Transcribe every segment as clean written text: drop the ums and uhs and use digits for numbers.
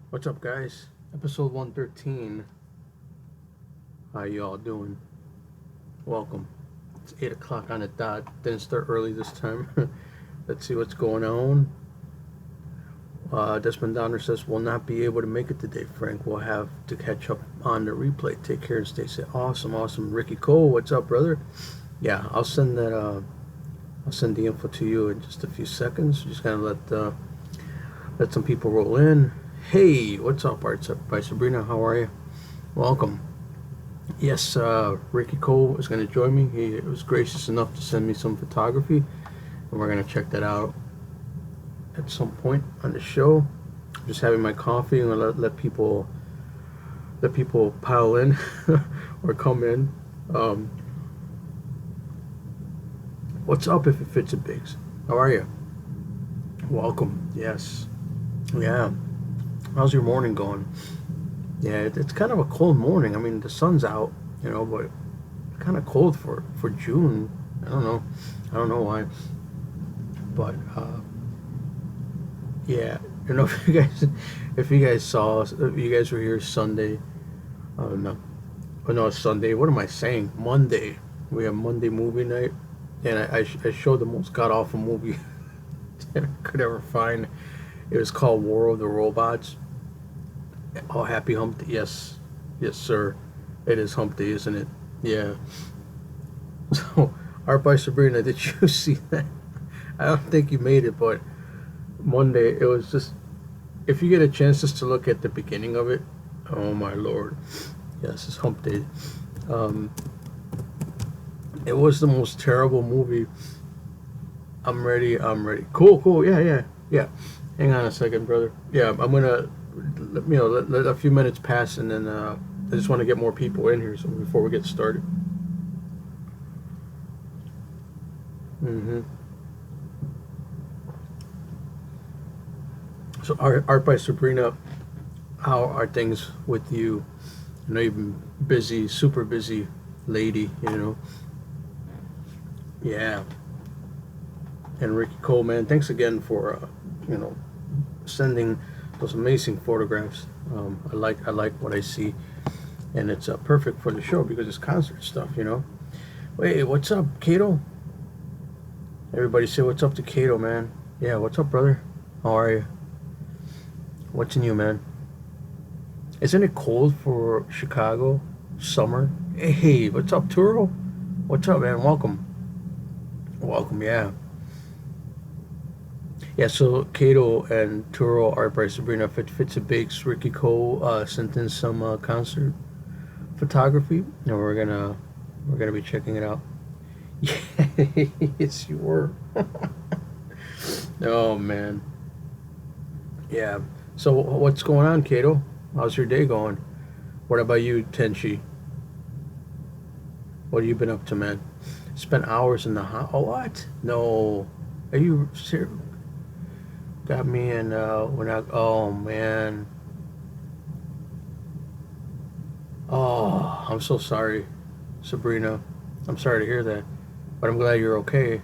What's up, guys? Episode 113. How y'all doing? Welcome. It's 8 o'clock on the dot. Didn't start early this time. Let's see what's going on. Desmond Donner says, will not be able to make it today, Frank. We'll have to catch up on the replay. Take care and stay safe. Awesome. Ricky Cole, what's up, brother? Yeah, I'll send that, I'll send the info to you in just a few seconds. Just gonna let some people roll in. Hey, what's up, Arts Up by Sabrina? How are you? Welcome. Yes, Ricky Cole is going to join me. He was gracious enough to send me some photography, and we're going to check that out at some point on the show. I'm just having my coffee and let people pile in or come in. What's up if it fits at Biggs? How are you? Welcome. Yes. Yeah. How's your morning going? Yeah, it's kind of a cold morning. I mean, the sun's out, but kind of cold for June. I don't know why. But yeah, if you guys saw, if you guys were here Sunday, no, Sunday. What am I saying? Monday. We have Monday movie night, and I showed the most god awful movie that I could ever find. It was called War of the Robots. Oh, happy hump day. Yes, sir. It is hump day, isn't it? Yeah. So, Art by Sabrina, did you see that? I don't think you made it, but Monday, it was just, if you get a chance just to look at the beginning of it, oh my lord. Yes, it's hump day. It was the most terrible movie. I'm ready. Cool. Yeah. Hang on a second, brother. Yeah, I'm gonna, let a few minutes pass, and then I just want to get more people in here so before we get started. So, Art by Sabrina, how are things with you? I know you've been busy, super busy lady, Yeah. And Ricky Coleman, thanks again for, sending those amazing photographs. I like what I see, and it's perfect for the show because it's concert stuff. Wait, what's up, Kato? Everybody say what's up to Kato, man. Yeah, what's up, brother? How are you? What's new, man? Isn't it cold for Chicago? Summer? Hey, what's up, Turo? What's up, man? Welcome, yeah. Yeah, so Kato and Turo, Art by Sabrina, Fits a Bakes, Ricky Cole sent in some concert photography, and we're gonna be checking it out. Yes, you were. Oh man. Yeah. So what's going on, Kato? How's your day going? What about you, Tenchi? What have you been up to, man? Spent hours in the house. Oh, what? No. Are you serious? Got me in oh man. Oh, I'm so sorry, Sabrina. I'm sorry to hear that. But I'm glad you're okay.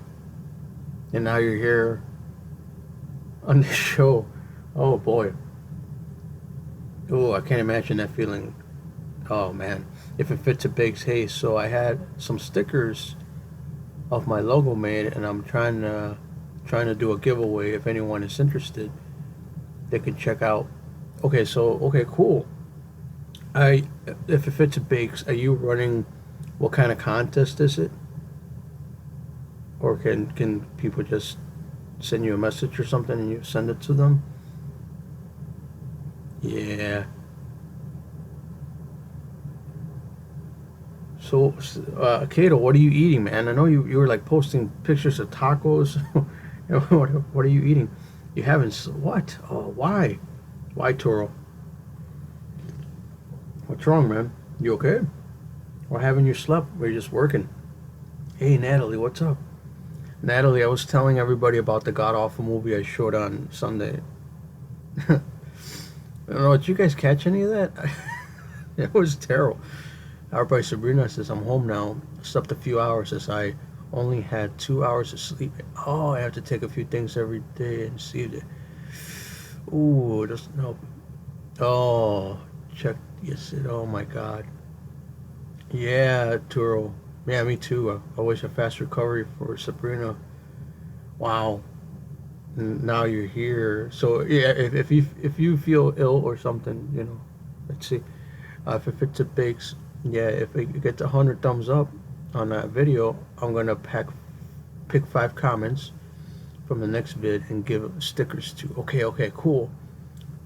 And now you're here on the show. Oh boy. Oh, I can't imagine that feeling. Oh man. If it fits a big haze. So I had some stickers of my logo made, and I'm trying to do a giveaway. If anyone is interested, they can check out. Okay, cool. If it fits a bakes, are you running? What kind of contest is it? Or can people just send you a message or something and you send it to them? Yeah. So, Kato, what are you eating, man? I know you were like posting pictures of tacos. What are you eating? You haven't. What? Oh, why? Why, Toro? What's wrong, man? You okay? Or haven't you slept? Or you just working? Hey, Natalie, what's up? Natalie, I was telling everybody about the god awful movie I showed on Sunday. I don't know. Did you guys catch any of that? It was terrible. Our by Sabrina says, I'm home now. Slept a few hours as I only had 2 hours of sleep. Oh, I have to take a few things every day and see it. Ooh, it doesn't help. Oh, check. Yes. Oh my God. Yeah, Turo. Yeah, me too. I wish a fast recovery for Sabrina. Wow. Now you're here. So yeah, if you feel ill or something, you know, let's see. If it fits it bakes, yeah. If it gets 100 thumbs up on that video, I'm gonna pick 5 comments from the next vid and give stickers to. Okay, okay, cool.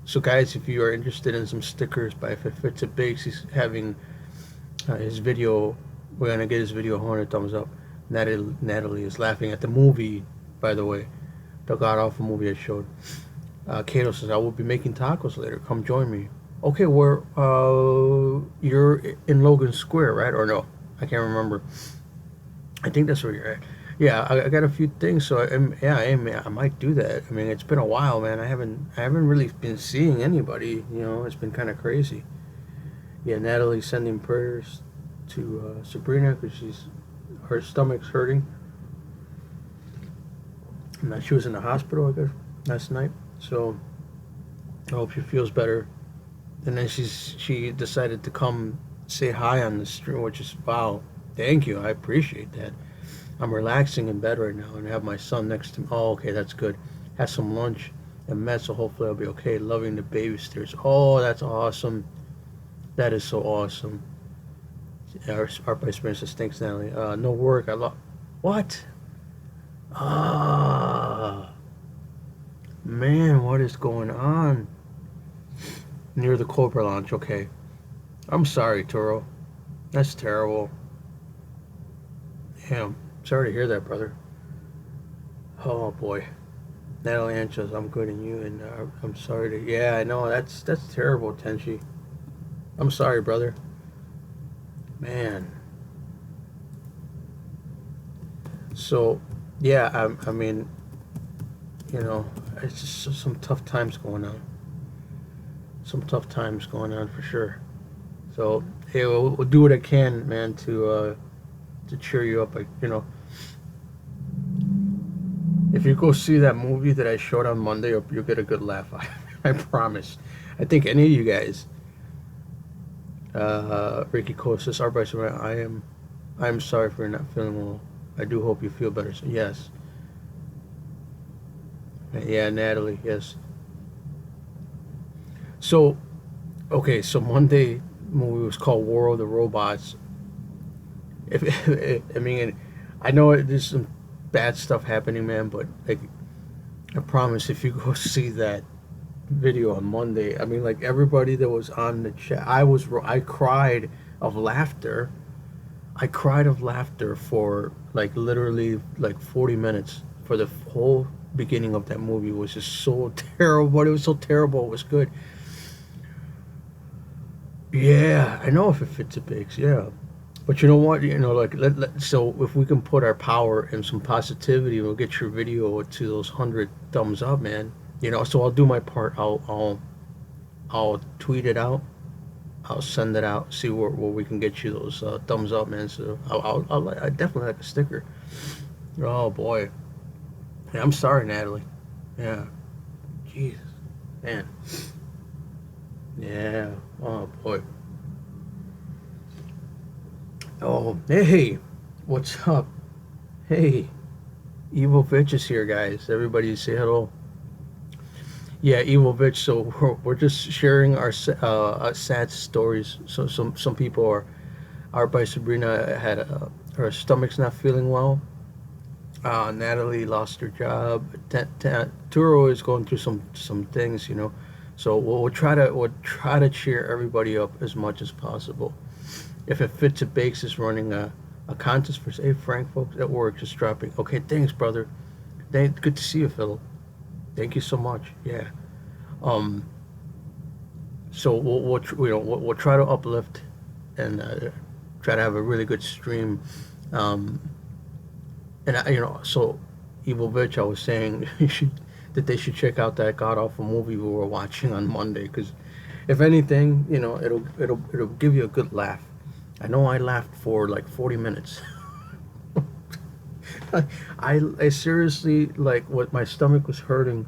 So guys, if you are interested in some stickers by If It Fits It Bakes, he's having his video. We're gonna get his video 100 thumbs up. Natalie is laughing at the movie, by the way, the god awful movie I showed. Kato says, I will be making tacos later. Come join me. Okay, where you're in Logan Square, right? Or no? I can't remember. I think that's where you're at. Yeah, I got a few things, so yeah, I might do that. I mean, it's been a while, man. I haven't really been seeing anybody. You know, it's been kind of crazy. Yeah, Natalie sending prayers to Sabrina because her stomach's hurting. And she was in the hospital, I guess, last night. So I hope she feels better. And then she decided to come say hi on the stream, which is wow. Thank you, I appreciate that. I'm relaxing in bed right now and I have my son next to me. Oh, okay, that's good. Had some lunch and met, so hopefully I'll be okay. Loving the baby stairs. Oh, that's awesome. That is so awesome. Our vice president stinks, Natalie. No work. I love. What? Ah, man, what is going on? Near the Cobra launch. Okay. I'm sorry, Toro. That's terrible. Yeah, sorry to hear that, brother. Oh boy. Natalie Anchos, I'm good and you, and I'm sorry to. Yeah, I know that's terrible, Tenchi. I'm sorry, brother. Man. So, yeah, I mean, you know, it's just some tough times going on. Some tough times going on for sure. So, hey, we'll do what I can, man, to cheer you up. Like, you know, if you go see that movie that I showed on Monday, you'll get a good laugh. I promise. I think any of you guys. Ricky Cole says, I'm sorry for not feeling well. I do hope you feel better. So, yes. Yeah, Natalie, yes. So, okay, so Monday movie was called War of the Robots. If I mean, I know there's some bad stuff happening, man, but like, I promise, if you go see that video on Monday, I mean, like everybody that was on the chat, I cried of laughter. I cried of laughter for like literally like 40 minutes for the whole beginning of that movie. It was just so terrible. It was so terrible. It was good. Yeah, I know. If it fits, it bakes. Yeah, but you know what? You know, like so if we can put our power and some positivity, we'll get your video to those 100 thumbs up, man. You know, so I'll do my part. I'll tweet it out. I'll send it out. See where we can get you those thumbs up, man. So I definitely like a sticker. Oh boy. Yeah, I'm sorry, Natalie. Yeah. Jesus, man. Yeah. Oh boy. Oh, hey, what's up? Hey, Evil Vitch is here, guys. Everybody say hello. Yeah, Evil Vitch. So we're just sharing our sad stories. So some people are. Our by Sabrina had her stomach's not feeling well. Natalie lost her job. Turo is going through some things, you know. So we'll try to cheer everybody up as much as possible. If it fits, it bakes is running a contest for hey Frank folks at work just dropping. Okay, thanks, brother. Good to see you, Philip. Thank you so much. Yeah. Um. So we'll try to uplift and try to have a really good stream. Um. And you know, so Evil Bitch, I was saying that they should check out that god awful movie we were watching on Monday, because if anything, you know, it'll give you a good laugh. I know I laughed for like 40 minutes. I seriously, like, what my stomach was hurting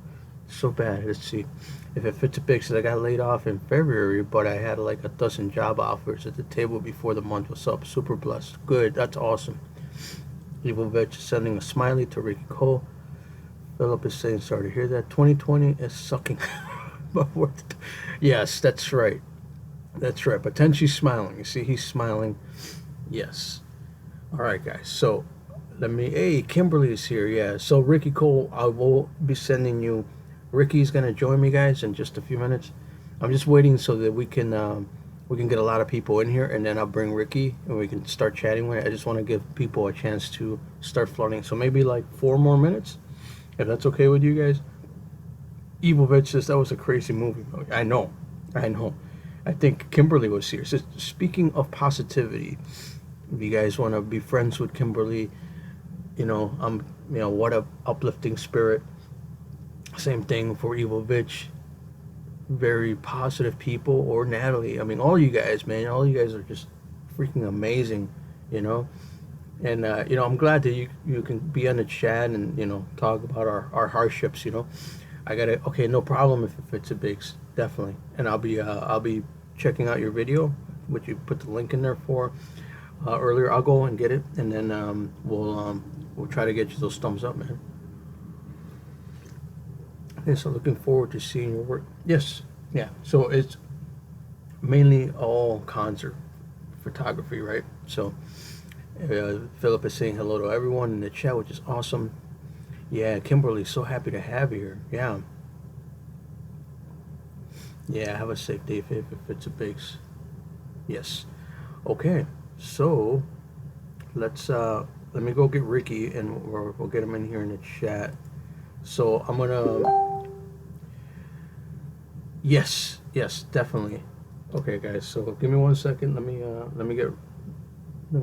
So bad. Let's see. If it fits a Bix, I got laid off in February, but I had like a dozen job offers at the table before the month was up. Super blessed. Good. That's awesome. Evil Vetch is sending a smiley to Ricky Cole. Philip is saying, sorry to hear that. 2020 is sucking. Yes, that's right. That's right. But Tenchi's smiling. You see, he's smiling. Yes. All right, guys. So let me. Hey, Kimberly's here. Yeah. So Ricky Cole, I will be sending you. Ricky's gonna join me, guys, in just a few minutes. I'm just waiting so that we can get a lot of people in here, and then I'll bring Ricky and we can start chatting with it. I just want to give people a chance to start flooding. So maybe like 4 more minutes, if that's okay with you guys. Evil Bitch says that was a crazy movie. I know. I think Kimberly was here. So speaking of positivity, if you guys want to be friends with Kimberly, what a uplifting spirit. Same thing for Evil Bitch. Very positive people, or Natalie. I mean, all you guys, man. All you guys are just freaking amazing, And I'm glad that you can be on the chat and talk about our hardships. I gotta. Okay, no problem if it fits a Bix, definitely. And I'll be checking out your video, which you put the link in there for earlier. I'll go and get it, and then we'll try to get you those thumbs up, man. Okay, so looking forward to seeing your work. Yes, yeah. So it's mainly all concert photography, right? So Philip is saying hello to everyone in the chat, which is awesome. Yeah, Kimberly, so happy to have you here. Yeah, have a safe day if it's a Bix. Yes. Okay, so let me go get Ricky, and we'll get him in here in the chat. So I'm gonna yes, definitely. Okay, guys, so give me 1 second. Let me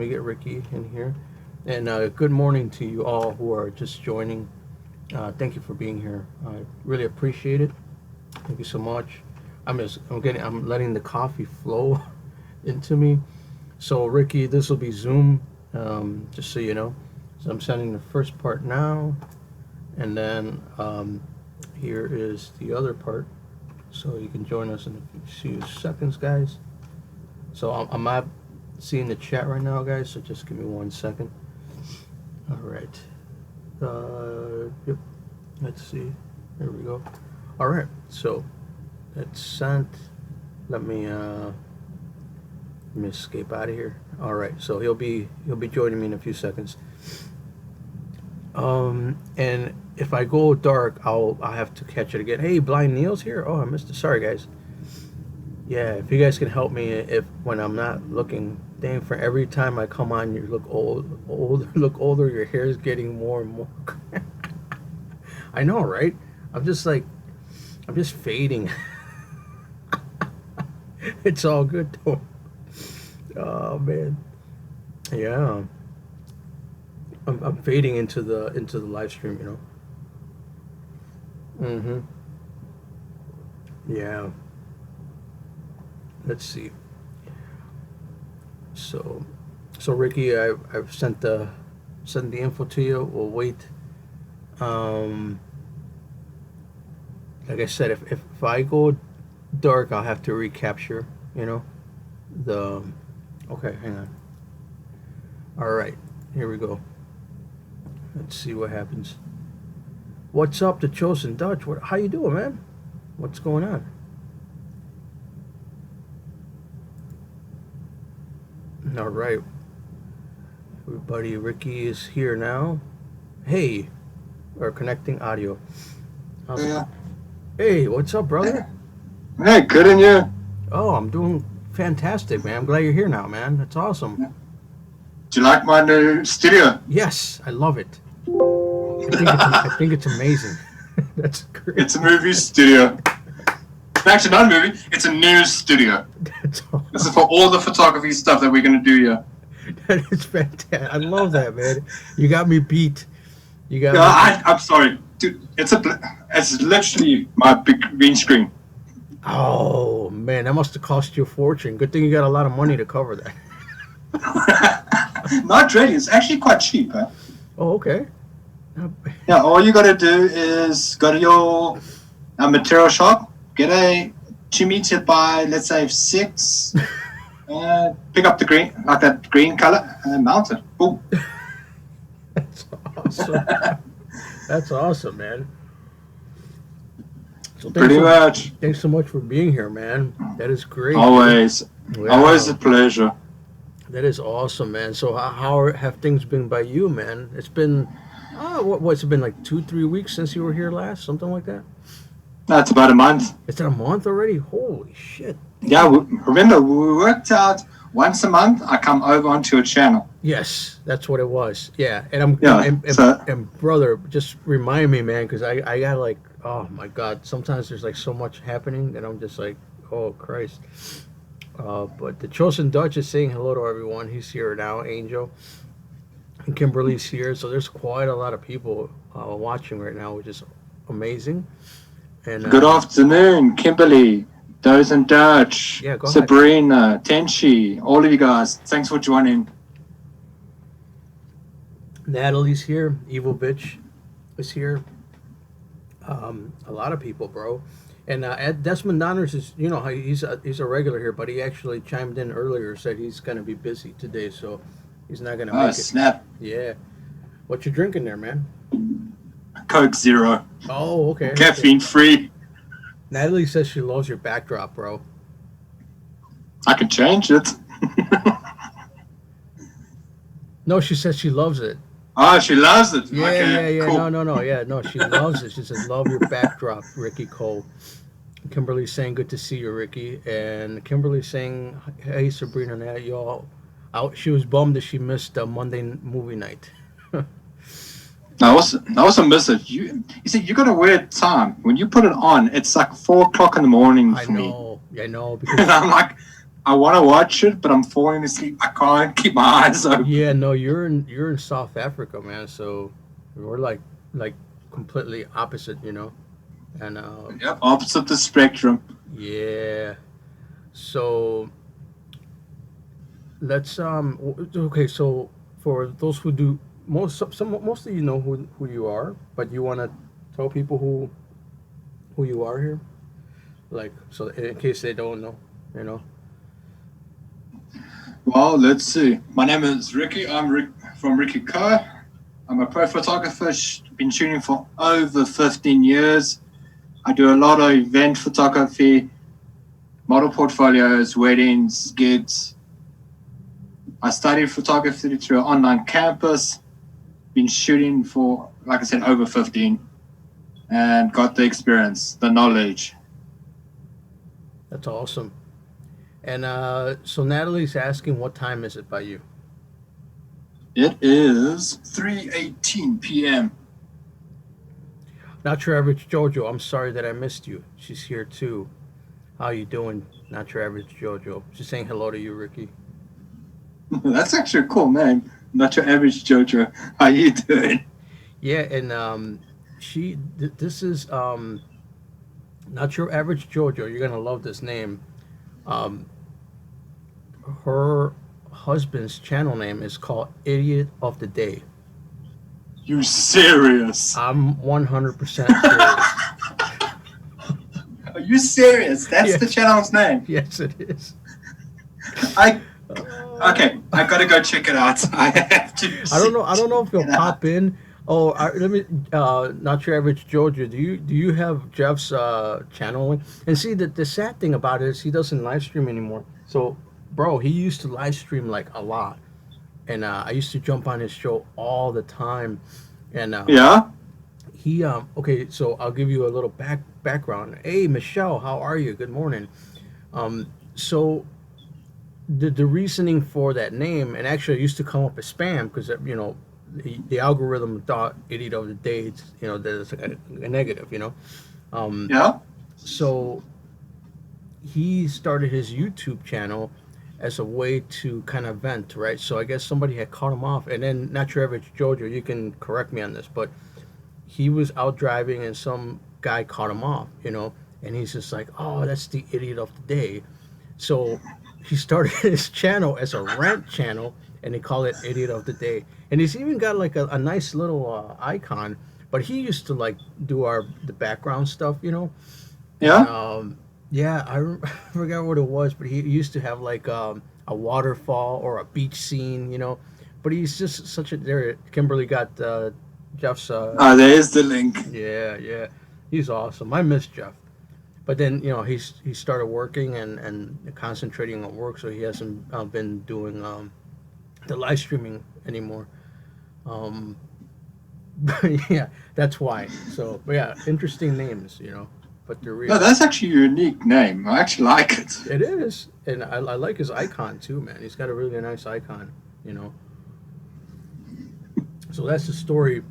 get Ricky in here. And good morning to you all who are just joining. Thank you for being here. I really appreciate it. Thank you so much. I'm letting the coffee flow into me. So Ricky, this will be Zoom, just so you know. So I'm sending the first part now, and then here is the other part. So you can join us in a few seconds, guys. So I'm not seeing the chat right now, guys. So just give me 1 second. All right. Yep. Let's see. There we go. All right. So that's sent. Let me escape out of here. All right. So he'll be joining me in a few seconds. And if I go dark, I'll have to catch it again. Hey, Blind Neil's here. Oh, I missed it. Sorry, guys. Yeah, if you guys can help me, when I'm not looking. Dang, for every time I come on, you look older. Your hair is getting more and more. I know, right? I'm just fading. It's all good though. Oh man, yeah. I'm fading into the live stream, Yeah. Let's see. So Ricky, I've sent the info to you. We'll wait. Like I said, if I go dark, I'll have to recapture. Okay, hang on. All right, here we go. Let's see what happens. What's up, the Chosen Dutch? How you doing, man? What's going on? All right, everybody. Ricky is here now. Hey, we're connecting audio. Hey, what's up, brother? Hey, good, and you? Oh, I'm doing fantastic, man. I'm glad you're here now, man. That's awesome. Do you like my new studio? Yes, I love it. I think it's amazing. That's great. It's a movie studio. Actually, not a movie. It's a news studio. That's awesome. This is for all the photography stuff that we're going to do here. That is fantastic. I love that, man. You got me beat. I'm sorry. Dude, it's literally my big green screen. Oh, man. That must have cost you a fortune. Good thing you got a lot of money to cover that. Not really. It's actually quite cheap. Huh? Oh, okay. Yeah, all you got to do is go to your a material shop, get a 2 meter by, let's say, 6, pick up the green, like that green color, and then mount it. Boom. That's awesome. That's awesome, man. So Pretty much. Thanks so much for being here, man. That is great. Always. Yeah. Always a pleasure. That is awesome, man. So how have things been by you, man? It's been, what's it been, like 2-3 weeks since you were here last? Something like that? No, it's about a month. It's a month already? Holy shit. Yeah, remember, we worked out once a month, I come over onto your channel. Yes, that's what it was. Yeah, and and brother, just remind me, man, because I got like, oh my God, sometimes there's like so much happening that I'm just like, oh Christ. But the Chosen Dutch is saying hello to everyone. He's here now, Angel. And Kimberly's here, so there's quite a lot of people watching right now, which is amazing. And good afternoon, Kimberly, Chosen Dutch, yeah, go Sabrina, ahead. Tenchi, all of you guys. Thanks for joining. Natalie's here. Evil Bitch is here. A lot of people, bro. And Desmond Donners is, you know, he's a regular here, but he actually chimed in earlier, said he's going to be busy today, so he's not going to make it. Snap. Yeah. What you drinking there, man? Coke Zero. Oh, okay. Caffeine free. Natalie says she loves your backdrop, bro. I could change it. No, she says she loves it. Oh, she loves it. Yeah, okay, yeah. Cool. No. Yeah, no, she loves it. She says, love your backdrop, Ricky Cole. Kimberly's saying, good to see you, Ricky. And Kimberly's saying, hey, Sabrina, Nat, y'all out. She was bummed that she missed the Monday movie night. I also miss it. You see, you got a weird time. When you put it on, it's like 4 o'clock in the morning for me. I know. Because and I'm like, I want to watch it, but I'm falling asleep. I can't keep my eyes open. Yeah, no, you're in South Africa, man. So we're like completely opposite, you know. And yep, opposite the spectrum. Yeah. So let's okay. So for those who do, most of you know who you are, but you want to tell people who you are here, like, so in case they don't know, you know. Well, let's see. My name is Ricky. I'm from Ricoh. I'm a pro photographer. Been shooting for over 15 years. I do a lot of event photography, model portfolios, weddings, gigs. I studied photography through an online campus. Been shooting for, like I said, over 15, and got the experience, the knowledge. That's awesome. And so Natalie's asking, what time is it by you? It is 3:18 p.m. Not your average Jojo. I'm sorry that I missed you. She's here too. How you doing? Not your average Jojo. She's saying hello to you, Ricky. That's actually a cool name. Not your average Jojo. How you doing? Yeah, and this is not your average Jojo. You're gonna love this name. Her husband's channel name is called Idiot of the Day. You serious? I'm 100% serious. Are you serious? That's Yes. the channel's name. Yes, it is. Okay, I gotta go check it out. I have to. I don't know if he'll pop in. Oh, let me. Not your average Georgia. Do you have Jeff's channel link? And see, the sad thing about it is he doesn't live stream anymore. So, bro, he used to live stream like a lot, and I used to jump on his show all the time. And Yeah. he okay. So I'll give you a little background. Hey, Michelle, how are you? Good morning. So the reasoning for that name, and actually it used to come up as spam because you know. The algorithm thought Idiot of the Day, you know, that it's like a negative, you know. Yeah. So he started his YouTube channel as a way to kind of vent, right? So I guess somebody had caught him off, and then not your average Jojo, you can correct me on this, but he was out driving and some guy caught him off, you know, and he's just like, oh, that's the Idiot of the Day. So he started his channel as a rant channel, and they call it Idiot of the Day. And he's even got like a nice little icon but he used to like do the background stuff, you know. And Yeah. yeah, I forgot what it was, but he used to have like a waterfall or a beach scene, you know. But he's just such a there. Kimberly got Jeff's. There's the link. Yeah, yeah, he's awesome. I miss Jeff. But then you know he started working and concentrating on work, so he hasn't been doing the live streaming anymore. Um, but yeah, that's why. So but yeah, interesting names, you know, but they're No, real. that's actually a unique name. I actually like it. It is, and I like his icon too, man. He's got a really nice icon, you know. So that's the story.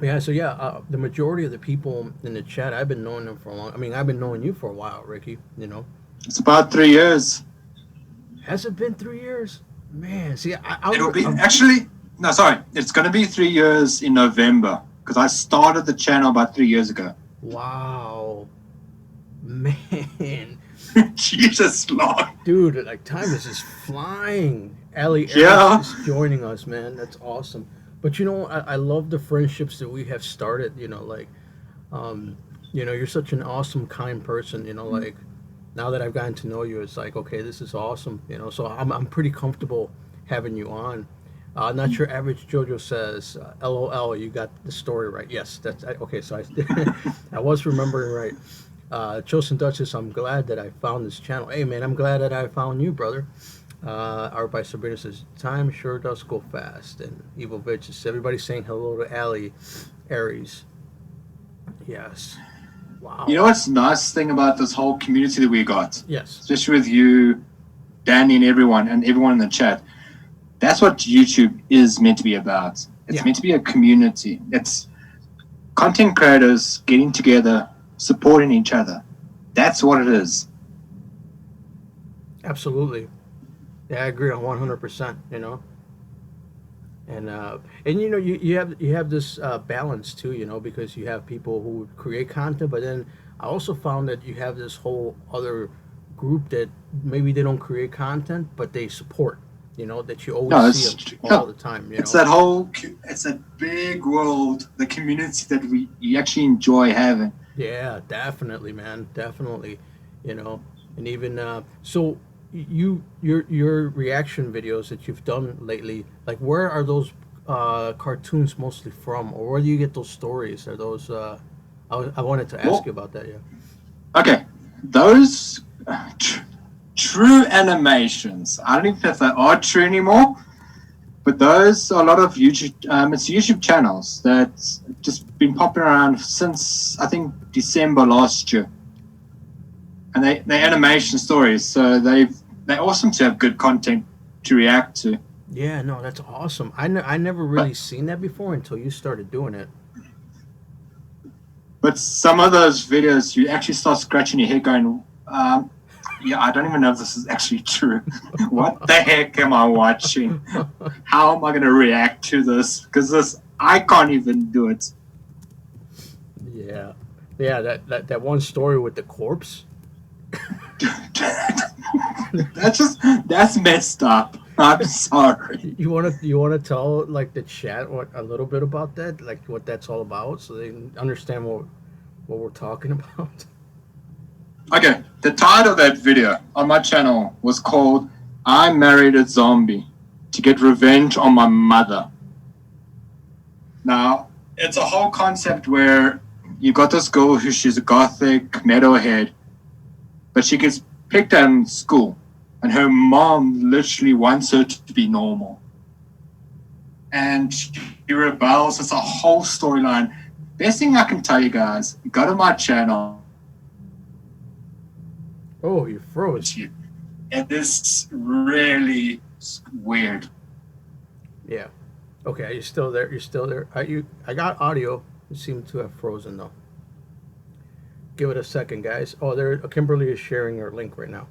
Yeah, so yeah, the majority of the people in the chat, I've been knowing them for a long. I mean, I've been knowing you for a while, Ricky. You know, It's about 3 years. has it been 3 years? Man, see, It'll be actually no, sorry. It's going to be 3 years in November because I started the channel about 3 years ago. Wow, man, Jesus Lord. dude, like time is just flying. Ali Yeah. Aris is joining us, man. That's awesome. But you know, I love the friendships that we have started. You know, like, um, you know, you're such an awesome, kind person. You know, like now that I've gotten to know you, it's like, okay, this is awesome. You know, so I'm pretty comfortable having you on. Not your average JoJo says, "LOL, you got the story right." Yes, okay. So I was remembering right. Chosen Duchess, I'm glad that I found this channel. Hey, man, I'm glad that I found you, brother. Art by Sabrina says, time sure does go fast. And Evil Bitch is everybody saying hello to Ali Aries. Yes. Wow. You know what's the nice thing about this whole community that we got, Yes. especially with you, Danny, and everyone in the chat? That's what YouTube is meant to be about. It's Yeah. meant to be a community. It's content creators getting together, supporting each other. That's what it is. Absolutely. Yeah, I agree on 100%, you know. And you know you have this balance too, you know, because you have people who create content, but then I also found that you have this whole other group that maybe they don't create content, but they support, you know, that you always see them all the time, you It's know. that whole. It's a big world, the community that we actually enjoy having. Yeah, definitely, man, definitely, you know, and even so your reaction videos that you've done lately, like where are those cartoons mostly from, or where do you get those stories? Are those I wanted to ask Well, you about that, yeah. okay, those true animations. I don't even know if they are true anymore, but those are a lot of YouTube. It's YouTube channels that's just been popping around since I think December last year, and they animation stories. So they're awesome to have good content to react to. Yeah, no, that's awesome. I never really seen that before until you started doing it. But some of those videos, you actually start scratching your head, going, "Yeah, I don't even know if this is actually true. What the heck am I watching? How am I going to react to this? Because I can't even do it." Yeah, yeah, that one story with the corpse. That's messed up. I'm sorry. You wanna tell like the chat what a little bit about that, like what that's all about, so they can understand what we're talking about. Okay, the title of that video on my channel was called "I Married a Zombie to Get Revenge on My Mother." Now, it's a whole concept where you got this girl who she's a gothic metalhead, but she gets picked at in school, and her mom literally wants her to be normal. And she rebels. It's a whole storyline. Best thing I can tell you guys, go to my channel. Oh, you froze. It is really weird. Yeah. Okay, are you still there? You're still there. I got audio. You seem to have frozen though. Give it a second, guys. Oh, there. Kimberly is sharing her link right now.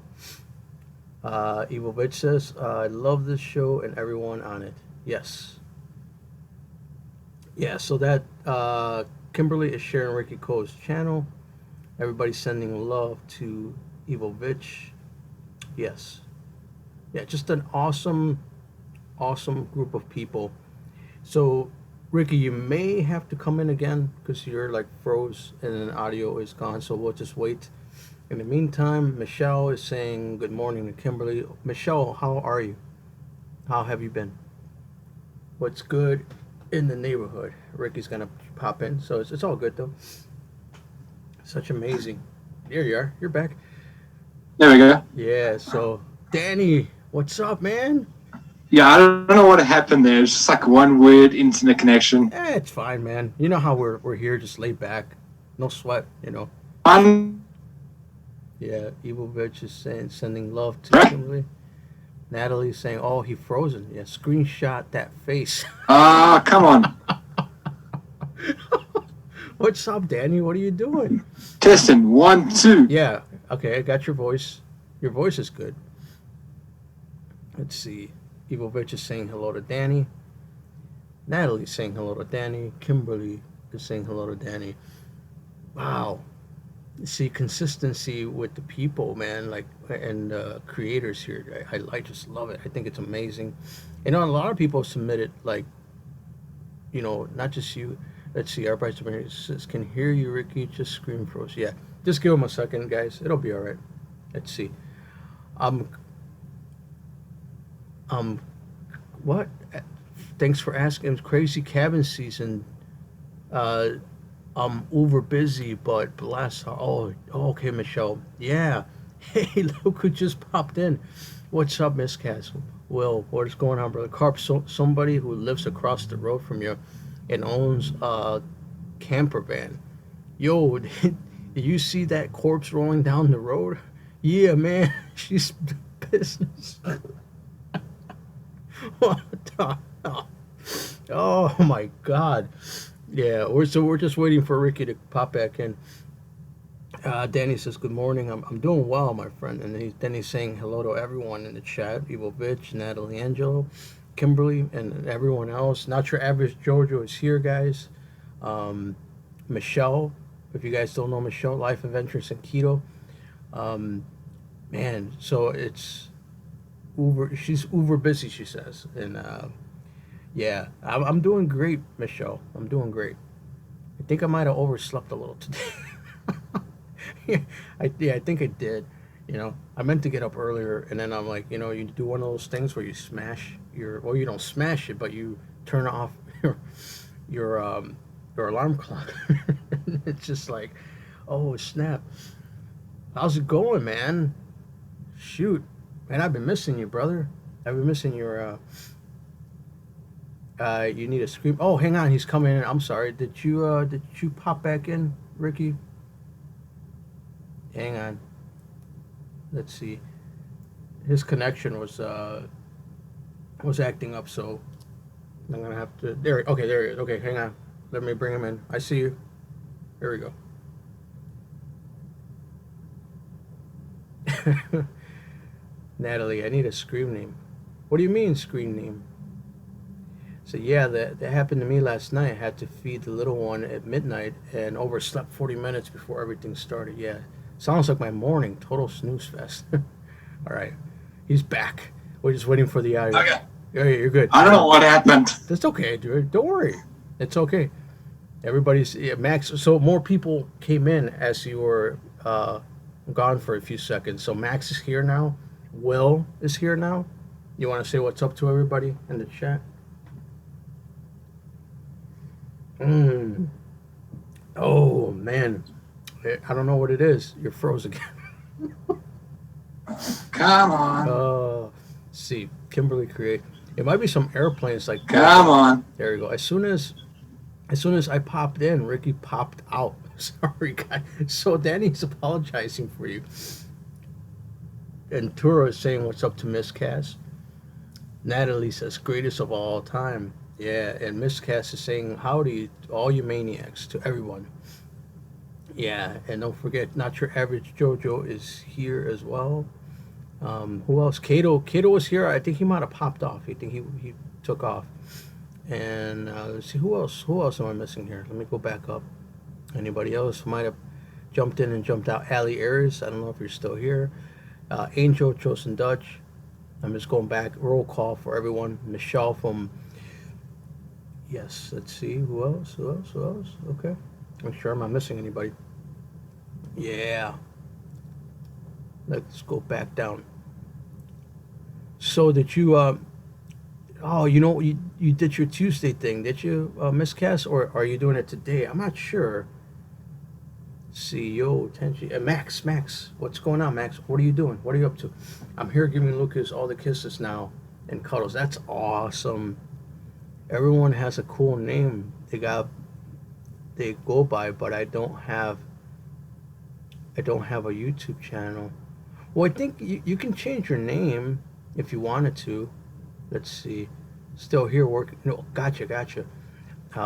Evil Bitch says, "I love this show and everyone on it." Yes. Yeah. So that Kimberly is sharing Ricky Co's channel. Everybody's sending love to Evil Bitch. Yes. Yeah. Just an awesome group of people. So Ricky, you may have to come in again because you're like froze and then audio is gone. So we'll just wait. In the meantime, Michelle is saying good morning to Kimberly. Michelle, how are you? How have you been? What's good in the neighborhood? Ricky's gonna pop in, so it's all good though. Such amazing. There you are. You're back. There we go. Yeah. So Danny, what's up, man? Yeah, I don't know what happened there. It's just like one weird internet connection. It's fine, man. You know how we're here, just laid back, no sweat. You know. Yeah. Evil bitch is saying sending love to Kimberly. Natalie's saying, "Oh, he frozen." Yeah. Screenshot that face. Ah, come on. What's up, Danny? What are you doing? Testing 1, 2. Yeah. Okay, I got your voice. Your voice is good. Let's see. Evil bitch is saying hello to Danny. Natalie's saying hello to Danny. Kimberly is saying hello to Danny. Wow. See, consistency with the people, man, like, and creators here. I just love it. I think it's amazing. You know, a lot of people submitted, like, you know, not just you. Let's see. Everybody says, "Can hear you, Ricky." Just screen froze. Yeah. Just give him a second, guys. It'll be all right. Let's see. Um. What? Thanks for asking. It's crazy cabin season. I'm uber busy, but bless. Oh, okay, Michelle. Yeah. Hey, look who just popped in. What's up, Miss Castle? Will, what is going on, brother? Carp, somebody who lives across the road from you and owns a camper van. Yo, did you see that corpse rolling down the road? Yeah, man. She's business. What the hell? Oh my God. Yeah, we're just waiting for Ricky to pop back in. Danny says, "Good morning. I'm doing well, my friend." And then he's saying hello to everyone in the chat. Evil Bitch, Natalie Angelo, Kimberly, and everyone else. Not Your Average Jojo is here, guys. Michelle, if you guys don't know Michelle, Life Adventures in Keto. Man, so it's she's uber busy, she says. And yeah, I'm doing great, Michelle. I'm doing great. I think I might have overslept a little today. I think I did. You know, I meant to get up earlier, and then I'm like, you know, you do one of those things where you smash well, you don't smash it, but you turn off your alarm clock. It's just like, oh snap. How's it going, man? Shoot, man, I've been missing you, brother. I've been missing your. You need a scream. Oh, hang on, he's coming in. I'm sorry. Did you pop back in, Ricky? Hang on. Let's see. His connection was acting up, so I'm gonna have to. There. Okay, there he is. Okay, hang on. Let me bring him in. I see you. Here we go. Natalie, I need a screen name. What do you mean screen name? So yeah, that happened to me last night. I had to feed the little one at midnight and overslept 40 minutes before everything started. Yeah, sounds like my morning. Total snooze fest. All right, he's back. We're just waiting for the audio. Okay. Yeah, you're good. I don't know what happened. That's okay, dude. Don't worry. It's okay. Everybody's Max. So more people came in as you were gone for a few seconds. So Max is here now. Will is here now. You want to say what's up to everybody in the chat? Oh man, I don't know what it is. You're froze again. Come on. See, Kimberly create. It might be some airplanes like. Come on. There you go. As soon as I popped in, Ricky popped out. Sorry, guys. So Danny's apologizing for you. And Tura is saying what's up to Miss Cass. Natalie says greatest of all time. Yeah, and Miss Cass is saying howdy to all you maniacs, to everyone. Yeah, and don't forget, Not Your Average Jojo is here as well. Who else? Kato was here. I think he might have popped off. I think he took off. And let's see, who else am I missing here? Let me go back up. Anybody else who might have jumped in and jumped out? Ali Ayers, I don't know if you're still here. Angel Chosen Dutch. I'm just going back. Roll call for everyone. Michelle from Yes, let's see. Who else? Who else? Who else? Okay. I'm sure I'm not missing anybody. Yeah. Let's go back down. So did you oh, you did your Tuesday thing, did you, Miss Cass, or are you doing it today? I'm not sure. CEO Tenchi, Max, what's going on, Max? What are you doing? What are you up to? I'm here giving Lucas all the kisses now and cuddles. That's awesome. Everyone has a cool name they go by, but I don't have a YouTube channel. Well, I think you can change your name if you wanted to. Let's see. Still here working. No, gotcha.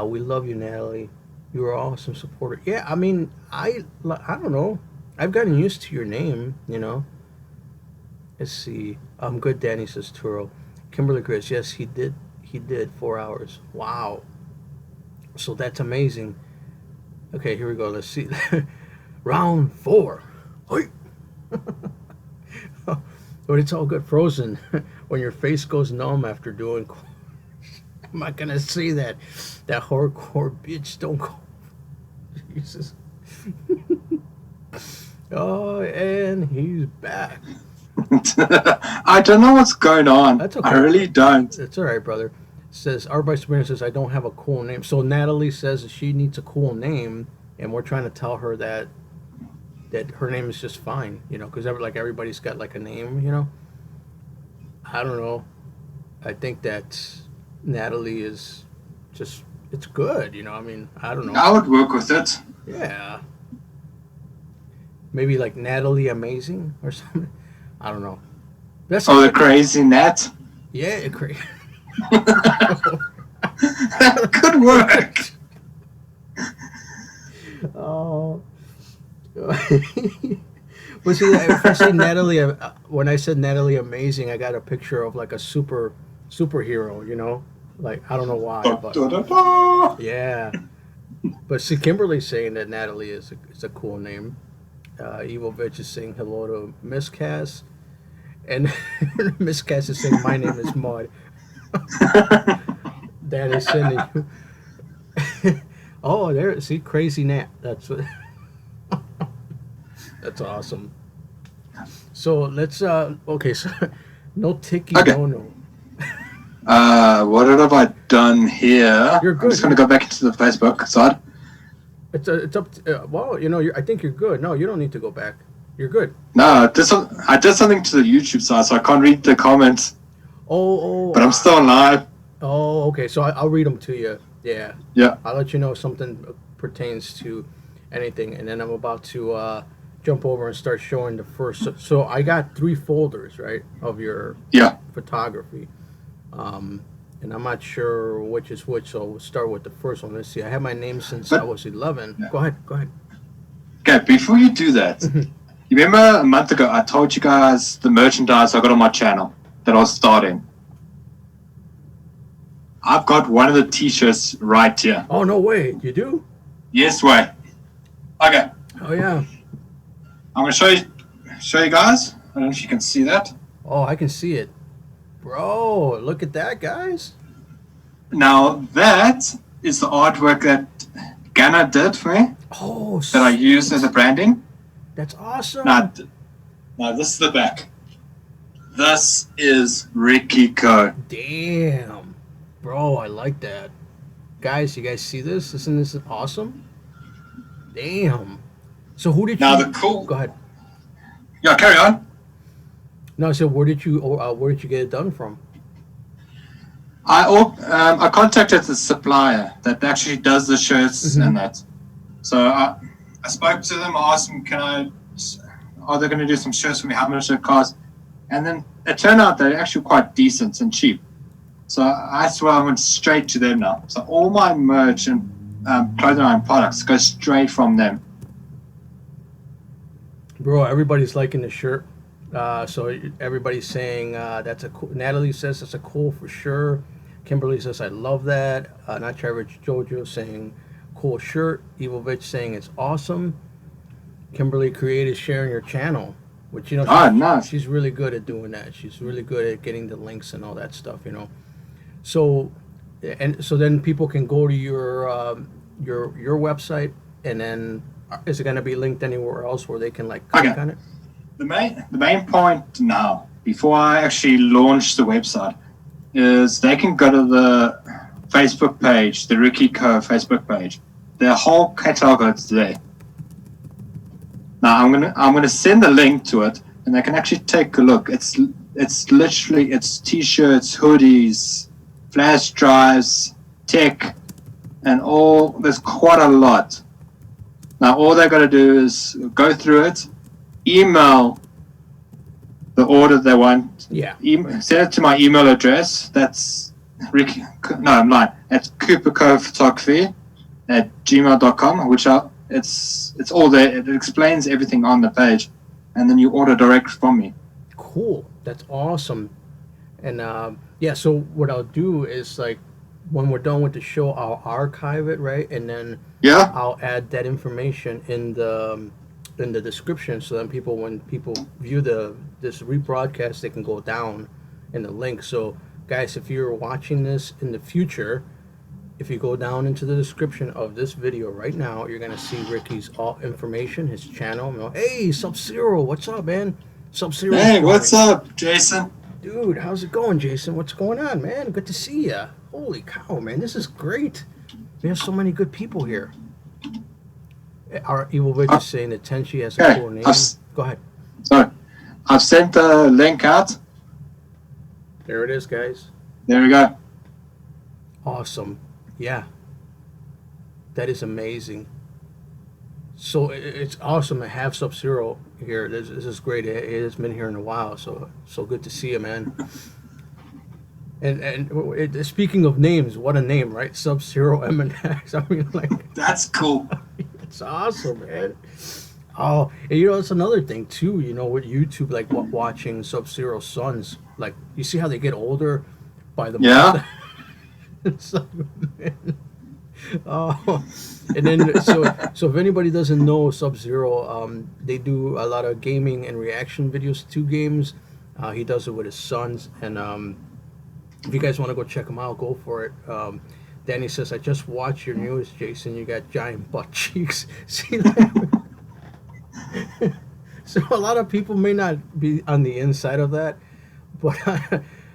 We love you, Natalie. You are awesome supporter. Yeah, I mean, I don't know. I've gotten used to your name, you know. Let's see. I'm good, Danny, says Turo. Kimberly Chris, yes, he did 4 hours. Wow. So that's amazing. Okay, here we go. Let's see. Round 4. Oi. But it's all good. Frozen. When your face goes numb after doing. I'm not gonna say that. That hardcore bitch. Don't go. Jesus. Oh, and he's back. I don't know what's going on. That's okay. I really don't. That's all right, brother. Says our vice president says I don't have a cool name. So Natalie says she needs a cool name, and we're trying to tell her that her name is just fine, you know, because like everybody's got like a name, you know. I don't know. I think that Natalie is just, it's good, you know. I mean, I don't know. I would work with it. Yeah. Maybe like Natalie Amazing or something. I don't know. That's the crazy Nat. Yeah, crazy. That could work. Oh. But see, if I say Natalie, when I said Natalie Amazing, I got a picture of like a superhero, you know? Like, I don't know why, but yeah. But see, Kimberly's saying that Natalie is a cool name. Evil Bitch is saying hello to Miss Cass. And Miss Cass is saying, my name is Maud. That is sending you. Oh, there, see, Crazy Nat. That's what. That's awesome. So let's, okay, so no ticky, okay. no. What have I done here? You're good. I'm just going to go back into the Facebook side. It's up to, well, you know, I think you're good. No, you don't need to go back. You're good. No, I did something to the YouTube side, so I can't read the comments. Oh. But I'm still live. Oh, okay. So I'll read them to you. Yeah. Yeah. I'll let you know if something pertains to anything, and then I'm about to jump over and start showing the first. So I got 3 folders, right, of your photography, and I'm not sure which is which. So we'll start with the first one. Let's see. I have my name since I was 11. Yeah. Go ahead. Okay, before you do that, you remember a month ago I told you guys the merchandise I got on my channel that I was starting. I've got one of the t-shirts right here. Oh, no way. You do? Yes way. Okay. Oh, yeah. I'm going to show you guys. I don't know if you can see that. Oh, I can see it. Bro, look at that, guys. Now, that is the artwork that Ghana did for me. Oh, that I used as a branding. That's awesome. Now, this is the back. This is Ricoh. Damn. Bro, I like that. Guys, you guys see this? Isn't this awesome? Damn. So who did now you... the cool... Go ahead. Yeah, carry on. No, so where did you get it done from? I contacted the supplier that actually does the shirts and that. So I spoke to them, I asked them, are they going to do some shirts for me, how much it cost? And then it turned out they're actually quite decent and cheap. So I swear I went straight to them now. So all my merch and clothing line products go straight from them. Bro, everybody's liking the shirt. So everybody's saying that's a cool. Natalie says that's a cool for sure. Kimberly says I love that. Not Trevor Jojo saying cool shirt. Evil Bitch saying it's awesome. Kimberly Creative sharing your channel, which you know nice. She's really good at doing that. She's really good at getting the links and all that stuff, you know. So And so then people can go to your website, and then is it going to be linked anywhere else where they can like click on it? The main point now, before I actually launch the website, is they can go to the Facebook page, the Ricky Co Facebook page. The whole catalog is there. Now I'm gonna send the link to it, and they can actually take a look. It's literally t-shirts, hoodies, flash drives, tech, and all. There's quite a lot. Now all they got to do is go through it, email the order they want. Yeah. Send it to my email address. That's Ricky. No, I'm lying. That's coopercophotography@gmail.com, which it's all there. It explains everything on the page, and then you order direct from me. Cool. That's awesome. And yeah, so what I'll do is like when we're done with the show, I'll archive it, right, and then I'll add that information in the description, so then when people view this rebroadcast, they can go down in the link. So guys, if you're watching this in the future, if you go down into the description of this video right now, you're gonna see Ricky's all information, his channel. Hey, Sub-Zero, what's up, man? Sub-Zero. Hey, what's up, Jason? Dude, how's it going, Jason? What's going on, man? Good to see ya. Holy cow, man, this is great. We have so many good people here. Our Evil Witch is saying that Tenchi has a cool name. Go ahead. Sorry. I've sent the link out. There it is, guys. There we go. Awesome. Yeah. That is amazing. So it's awesome to have Sub-Zero here. This is great. It has been here in a while, so good to see you, man. And speaking of names, what a name, right? Sub-Zero M&X. I mean, like, that's cool. It's awesome, man. Oh, and you know, it's another thing too. You know, with YouTube, like watching Sub-Zero's sons, like you see how they get older by the month. It's like, man. Oh, and then so if anybody doesn't know Sub-Zero, they do a lot of gaming and reaction videos to games. He does it with his sons, and if you guys want to go check him out, go for it. Danny says, I just watched your news, Jason. You got giant butt cheeks. See that? So a lot of people may not be on the inside of that, but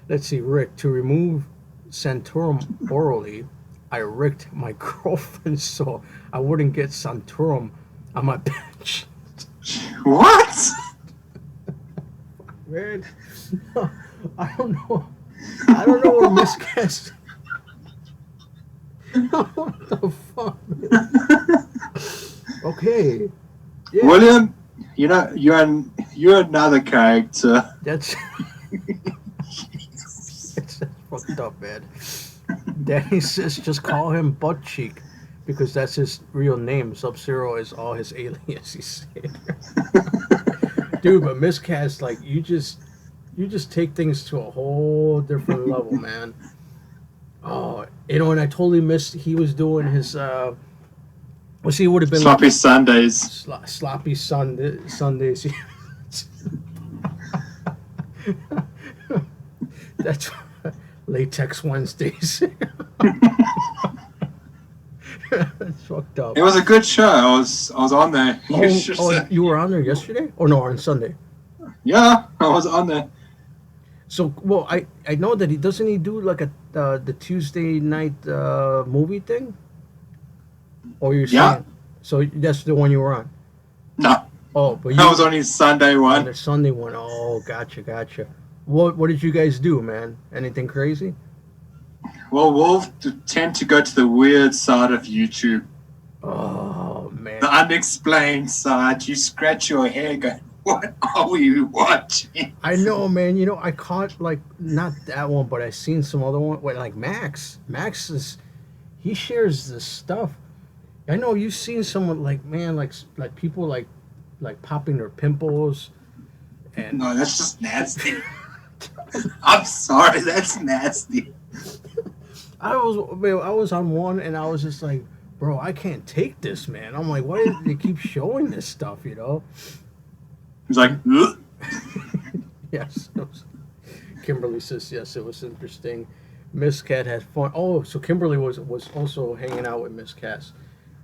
let's see, Rick, to remove Santorum orally, I ricked my girlfriend so I wouldn't get Santorum on my bench. What? Man, I don't know. I don't know where Miss Cass. What the fuck, man? Okay. Yeah. William, you know, you're another character. That's fucked up, man. Danny says just call him Butt Cheek because that's his real name. Sub-Zero is all his alias, he said. Dude, but Miss Cass, like, you just take things to a whole different level, man. Oh, you know, and I totally missed he was doing his well, see, it would have been Sloppy Sundays. Sloppy Sundays. That's Latex Wednesdays. That's fucked up. It was a good show. I was on there. You were on there yesterday? Or no, on Sunday? Yeah, I was on there. So, well, I know that he do like the Tuesday night movie thing. Or you're saying, so that's the one you were on? No. Oh, but that was on his Sunday one. On the Sunday one. Oh, gotcha. What did you guys do, man? Anything crazy? Well, we'll tend to go to the weird side of YouTube. Oh, man. The unexplained side. You scratch your head going, what are we watching? I know, man. You know, I caught, like, not that one, but I seen some other one. Wait, like Max. Max he shares this stuff. I know you've seen someone, like, man, like people, like popping their pimples. And no, that's just nasty. I'm sorry, that's nasty. I was on one and I was just like, bro, I can't take this, man. I'm like, why do they keep showing this stuff, you know? He's like, ugh. Yes. Kimberly says, yes, it was interesting. Miss Cat had fun. Oh, so Kimberly was also hanging out with Miss Cat.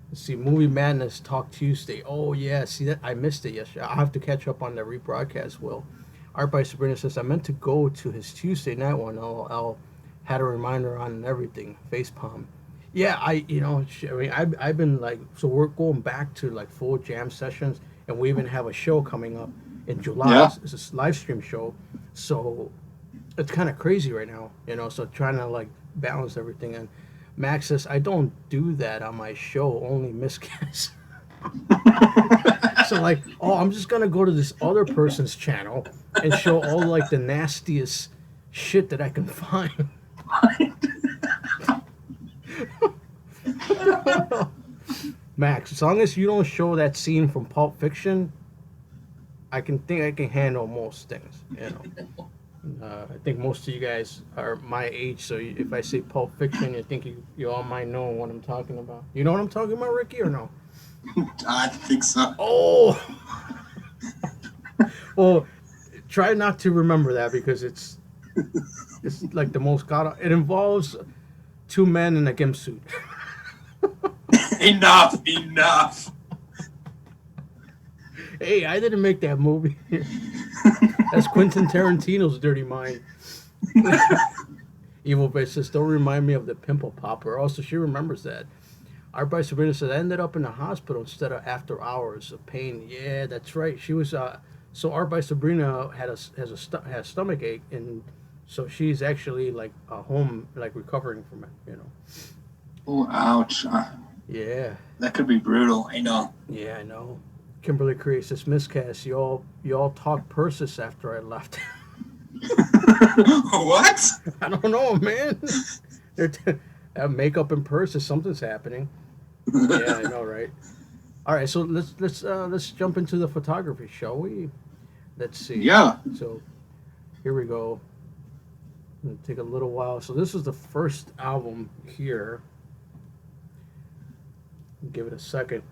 Let's see, Movie Madness Talk Tuesday. Oh yeah, see that I missed it yesterday. I'll have to catch up on the rebroadcast. Will Art by Sabrina says I meant to go to his Tuesday night one. I'll had a reminder on and everything. Facepalm. Yeah, I mean, I've been like, so we're going back to like full jam sessions, and we even have a show coming up in July. Yeah. It's a live stream show, so it's kind of crazy right now, So trying to like balance everything. And Max says I don't do that on my show, only miscast. So like, oh, I'm just gonna go to this other person's channel and show all like the nastiest shit that I can find. Max, as long as you don't show that scene from Pulp Fiction, I can handle most things. I think most of you guys are my age, so if I say Pulp Fiction, you think you all might know what I'm talking about. You know what I'm talking about, Ricky, or no? I think so. Oh, well, try not to remember that because it's like the most god. It involves two men in a gimp suit. Enough. Hey, I didn't make that movie. That's Quentin Tarantino's dirty mind. Evil Bitch says, don't remind me of the pimple popper. Also, she remembers that. Art by Sabrina said, I ended up in the hospital instead of after hours of pain. Yeah, that's right. She was, so Art by Sabrina has a stomach ache, and so she's actually like home, like recovering from it, Oh, ouch. Yeah. That could be brutal. I know. Yeah, I know. Kimberly creates this miscast. You all talked Persis after I left. What? I don't know, man. They're makeup and Persis. Something's happening. Yeah, I know, right? All right, so let's jump into the photography, shall we? Let's see. Yeah. So here we go. It'll take a little while. So this is the first album here. Give it a second.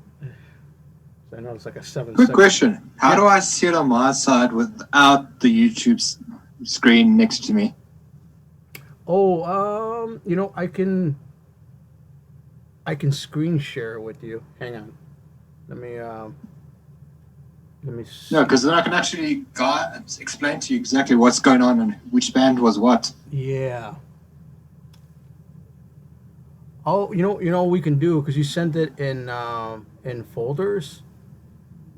So I know it's like a 7-second. Good question. How do I see it on my side without the YouTube screen next to me? Oh, I can screen share with you. Hang on. Let me see. No, because then I can actually explain to you exactly what's going on and which band was what. Yeah. Oh, you know what we can do, because you sent it in folders,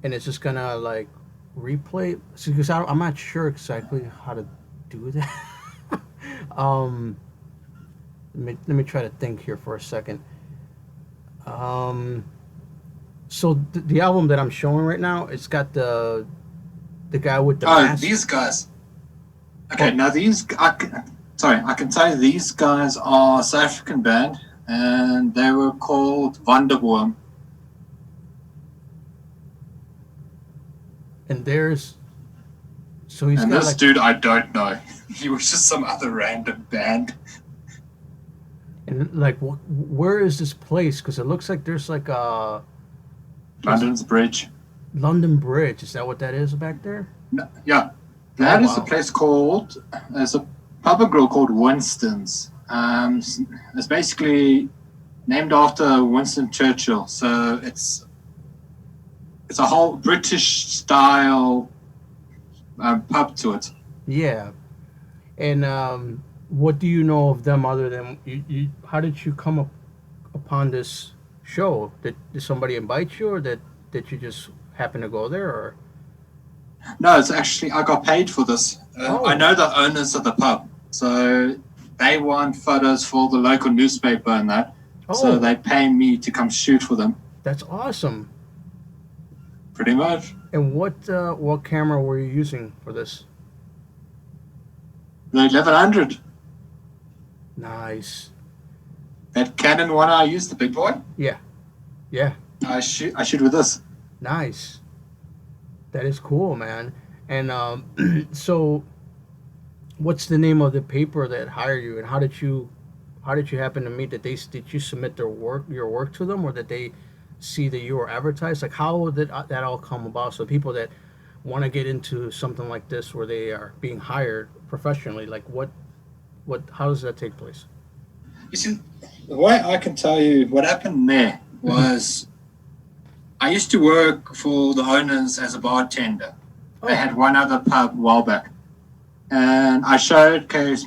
and it's just gonna like replay. Because I'm not sure exactly how to do that. Let me try to think here for a second. So the album that I'm showing right now, it's got the guy with the mask. These guys. Okay, now I can tell you these guys are a South African band, and they were called Wonderworm. And there's, so he's and got this like, dude, I don't know. He was just some other random band. And like, where is this place? Because it looks like there's like a London's Bridge. London Bridge. Is that what that is back there? No, yeah, that is wow. a place called. There's a pub and grill called Winston's. It's basically named after Winston Churchill. So it's a whole British style pub to it. Yeah. And what do you know of them other than you? How did you come upon this show? Did somebody invite you, or did you just happen to go there? Or no, it's actually I got paid for this. I know the owners of the pub, so they want photos for the local newspaper and that. So they pay me to come shoot for them. That's awesome. Pretty much. And what camera were you using for this? The 1100. Nice. That Canon one I used, the big boy. Yeah. Yeah. I shoot with this. Nice. That is cool, man. And so, what's the name of the paper that hired you, and how did you happen to meet? Did you submit your work to them, or did they see that you were advertised? Like, how did that all come about? So people that want to get into something like this, where they are being hired professionally, like what How does that take place? You see, the way I can tell you what happened there was I used to work for the owners as a bartender. Oh. They had one other pub a while back. And I showcased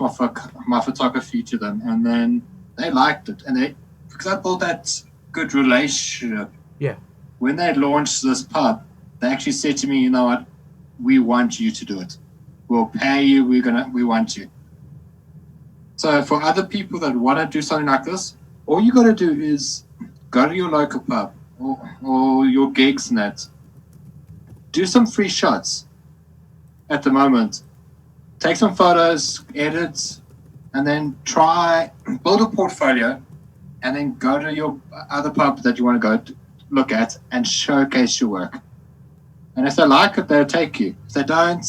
my photography to them, and then they liked it. And because I built that good relationship, Yeah. when they launched this pub, they actually said to me, you know what, we want you to do it. We'll pay you, we want you. So for other people that want to do something like this, all you got to do is go to your local pub or your gigs and that. Do some free shots at the moment. Take some photos, edit, and then try, build a portfolio, and then go to your other pub that you want to go to look at and showcase your work. And if they like it, they'll take you. If they don't,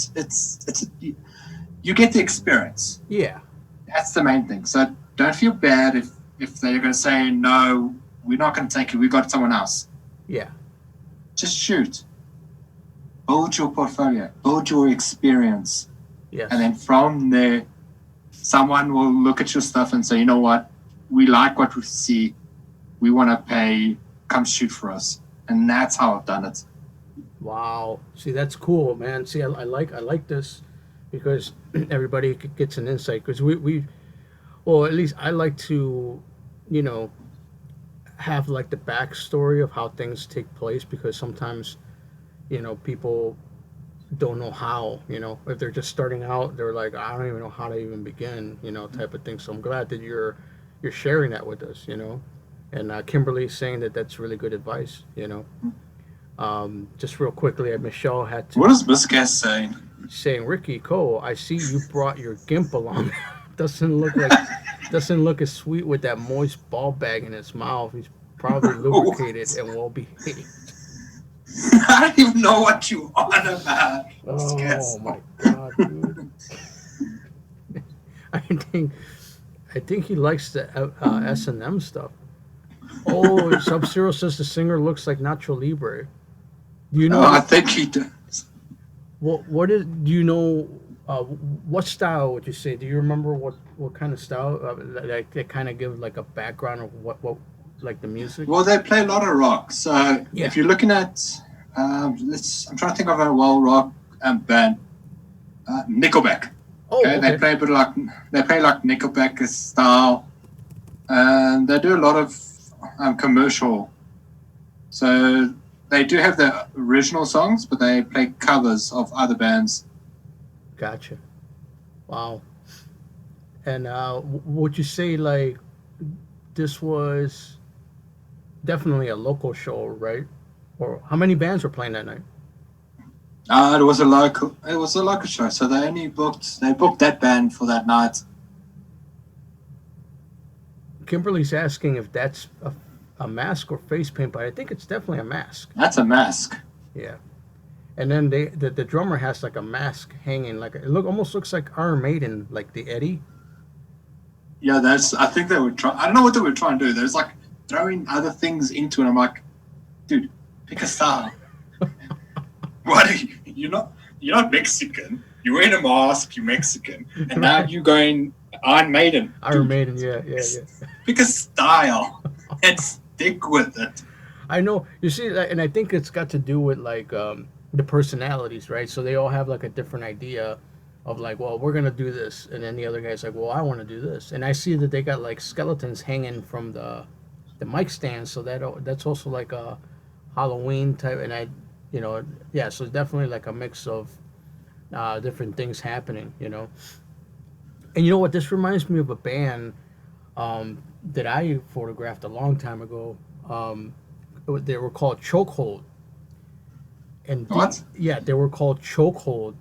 you get the experience. Yeah. That's the main thing. So don't feel bad if they're going to say, no, we're not going to take you, we got someone else. Yeah. Just shoot. Build your portfolio. Build your experience. Yes. And then from there, someone will look at your stuff and say, you know what? We like what we see. We want to pay. Come shoot for us. And that's how I've done it. Wow. See, that's cool, man. See, I like this because everybody gets an insight. Because well, at least I like to, have like the backstory of how things take place, because sometimes, people don't know how, if they're just starting out, they're like, I don't even know how to even begin, type of thing. So I'm glad that you're sharing that with us, and Kimberly's saying that that's really good advice, just real quickly, Michelle had to. What is Miss Guest saying? Saying, Ricky Cole, I see you brought your GIMP along. doesn't look as sweet with that moist ball bag in his mouth. He's probably lubricated and well behaved. I don't even know what you on about. Oh my god, dude! I think he likes the S&M stuff. Oh, Sub-Zero says the singer looks like Nacho Libre. Do you know? I think he does. Do you know? What style would you say? Do you remember what kind of style that kind of give like a background of what like the music? Well, they play a lot of rock. So if you're looking at, I'm trying to think of a rock band, Nickelback. Oh, okay. They play like Nickelback style, and they do a lot of commercial. So they do have the original songs, but they play covers of other bands. Gotcha. Wow. And would you say like this was definitely a local show, right? Or how many bands were playing that night? It was a local show, so they booked that band for that night. Kimberly's asking if that's a mask or face paint, but I think it's definitely a mask. That's a mask. Yeah. And then the drummer has like a mask hanging, like almost looks like Iron Maiden, like the Eddie. Yeah, I think they were trying. I don't know what they were trying to do. There's like throwing other things into it. I'm like, dude, pick a style. What are you? You're not Mexican. You're wearing a mask. You're Mexican, and now you're going Iron Maiden. Iron Maiden, yeah. Pick a style and stick with it. I know. You see, and I think it's got to do with like the personalities, right? So they all have like a different idea of like, well, we're gonna do this, and then the other guy's like, well, I want to do this, and I see that they got like skeletons hanging from the mic stand, so that's also like a Halloween type, and so definitely like a mix of different things happening, And you know what? This reminds me of a band that I photographed a long time ago. They were called Chokehold. And what? Yeah, they were called Chokehold.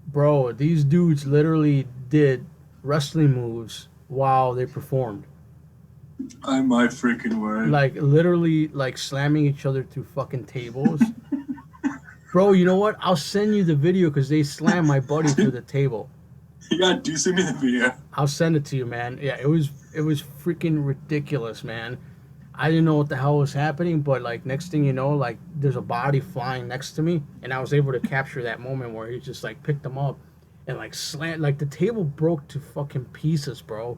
Bro, these dudes literally did wrestling moves while they performed. Oh my freaking word. Like literally like slamming each other through fucking tables. Bro, you know what? I'll send you the video because they slammed my buddy through the table. Yeah, do send me the video. I'll send it to you, man. Yeah, it was freaking ridiculous, man. I didn't know what the hell was happening, but like next thing you know, like there's a body flying next to me, and I was able to capture that moment where he just like picked him up, and like slant, like the table broke to fucking pieces, bro.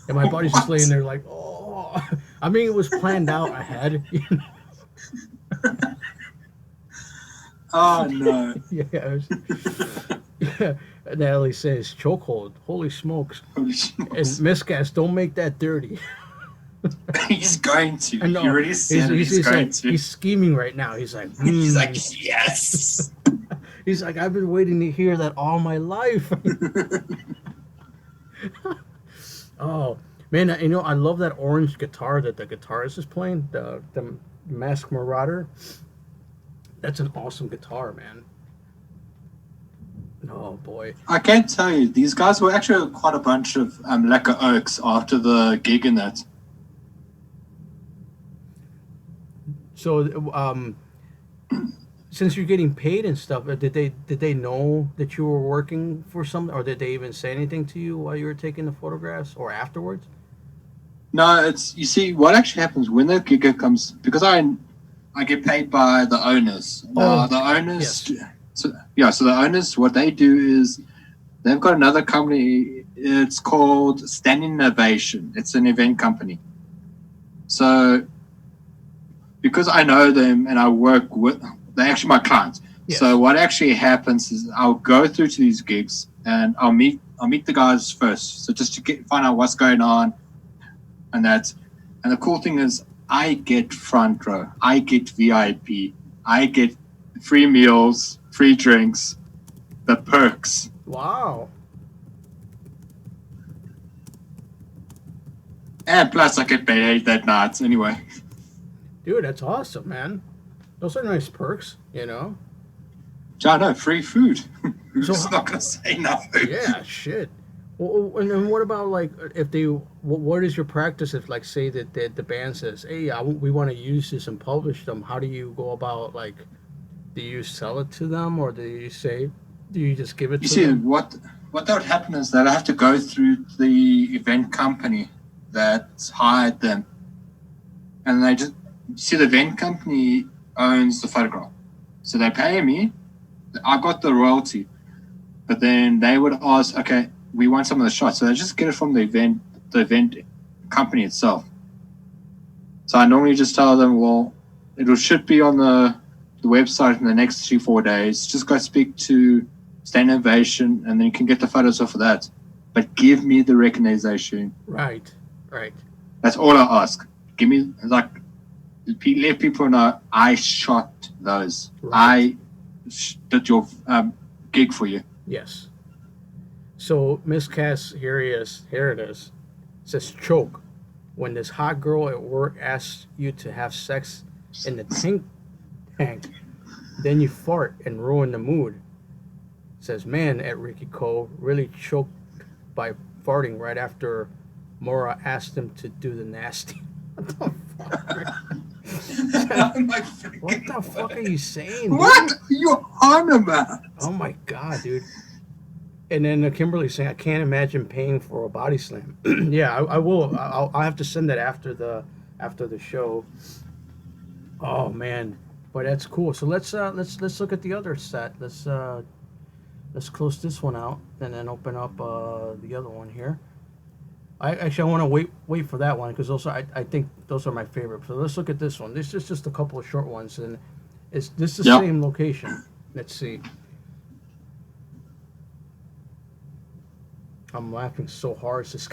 And my buddy's just laying there like, oh. I mean, it was planned out ahead. Oh no. Yeah, yeah. Natalie says chokehold. Holy smokes! Holy And smokes. miscast, don't make that dirty. He's going to. I know. He already said he's going like, to. he's scheming right now. He's like, He's like, yes. He's like, I've been waiting to hear that all my life. Oh man, I love that orange guitar that the guitarist is playing. The Mask Marauder. That's an awesome guitar, man. Oh boy. I can't tell you, these guys were actually quite a bunch of lacquer oaks after the gig in that. So, since you're getting paid and stuff, did they know that you were working for something, or did they even say anything to you while you were taking the photographs, or afterwards? No, it's, you see, what actually happens when that gig comes, because I get paid by the owners. The owners, yes. so the owners, what they do is they've got another company. It's called Standing Innovation. It's an event company. So because I know them and I work with, they're actually my clients. Yes. So what actually happens is I'll go through to these gigs and I'll meet the guys first. So just to find out what's going on and that. And the cool thing is I get front row. I get VIP. I get free meals, free drinks, the perks. Wow. And plus I get paid that night anyway. Dude, that's awesome, man. Those are nice perks, I know, free food. Who's So- not going to say nothing? Yeah, shit. Well, and then what about like if they? What is your practice if like say that the band says, "Hey, we want to use this and publish them"? How do you go about like? Do you sell it to them, or do you just give it You to see, them? what that would happen is that I have to go through the event company that hired them. And they just, see, the event company owns the photograph. So they pay me, I got the royalty. But then they would ask, okay, we want some of the shots. So they just get it from the event company itself. So I normally just tell them, well, it should be on the website in the next 3-4 days. Just go speak to Stand Innovation, and then you can get the photos off of that. But give me the recognition. Right. That's all I ask. Give me, like, let people know I shot those. Right. I did your gig for you. Yes. So Miss Cass, here it is. Says choke. When this hot girl at work asks you to have sex in the tank, then you fart and ruin the mood. Says man at Ricoh really choked by farting right after Mora asked him to do the nasty. What the fuck? What the fuck are you saying, dude? What are you on about? Oh my god, dude. And then Kimberly saying, I can't imagine paying for a body slam. Yeah, I will. I'll have to send that after the show. Oh man, but that's cool. So let's look at the other set. Let's close this one out and then open up the other one here. I want to wait for that one because also I think those are my favorite. So let's look at this one. This is just a couple of short ones, and this is the same location. Let's see. I'm laughing so hard. It's just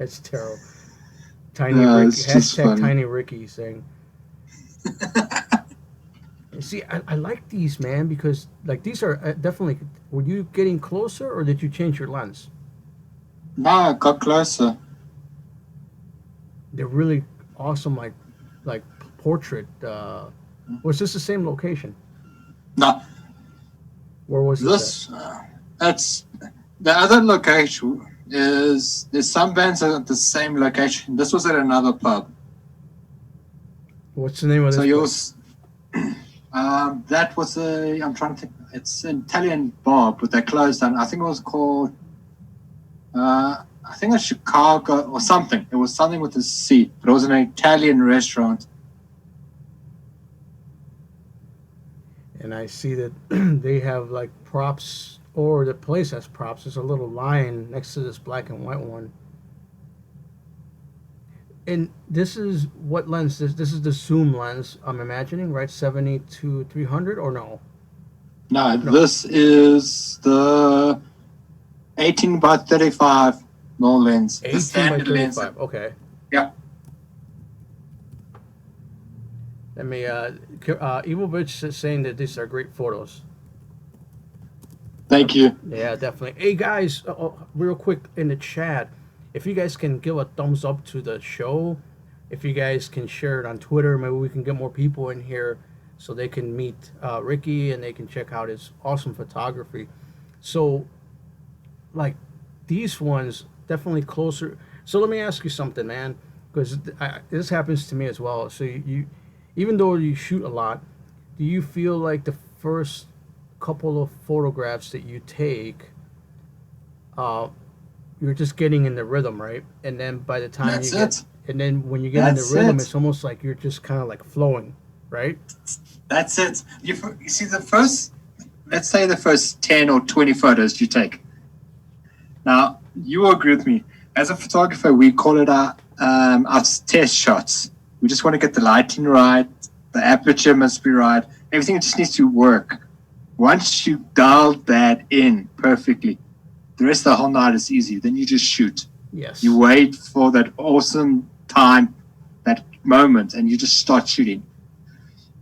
it's terrible. Tiny Ricky, hashtag Tiny Ricky saying. See, I like these, man, because like these are definitely. Were you getting closer, or did you change your lens? No, I got closer. They're really awesome, like portrait. Was this the same location? No. Where was this? That's the other location. There's some bands at the same location. This was at another pub. What's the name of this? So yours, that was I'm trying to think. It's an Italian bar, but they closed down. I think it was called. I think it's Chicago or something. It was something with a C, but it was an Italian restaurant. and I see that they have like props, or the place has props. There's a little line next to this black and white one. And this is what lens? This is the zoom lens, I'm imagining, right? 70 to 300 or no? No, this is the 18 by 35 mil lens. 18 The standard by lens. 35. Okay. Yeah. Let me. Evil Bitch is saying that these are great photos. Thank you. Yeah, definitely. Hey guys, real quick in the chat, if you guys can give a thumbs up to the show, if you guys can share it on Twitter, maybe we can get more people in here so they can meet Ricky and they can check out his awesome photography. So, like, these ones definitely closer. So let me ask you something, man, because this happens to me as well. So you, even though you shoot a lot, do you feel like the first couple of photographs that you take, you're just getting in the rhythm, right? And then by the time That's it. and then when you get in the rhythm, it's almost like you're just kind of like flowing, right? That's it. You see the first, let's say the first 10 or 20 photos you take. Now, you will agree with me. As a photographer, we call it our test shots. We just want to get the lighting right. The aperture must be right. Everything just needs to work. Once you dial that in perfectly, the rest of the whole night is easy. Then you just shoot. Yes. You wait for that awesome time, that moment, and you just start shooting.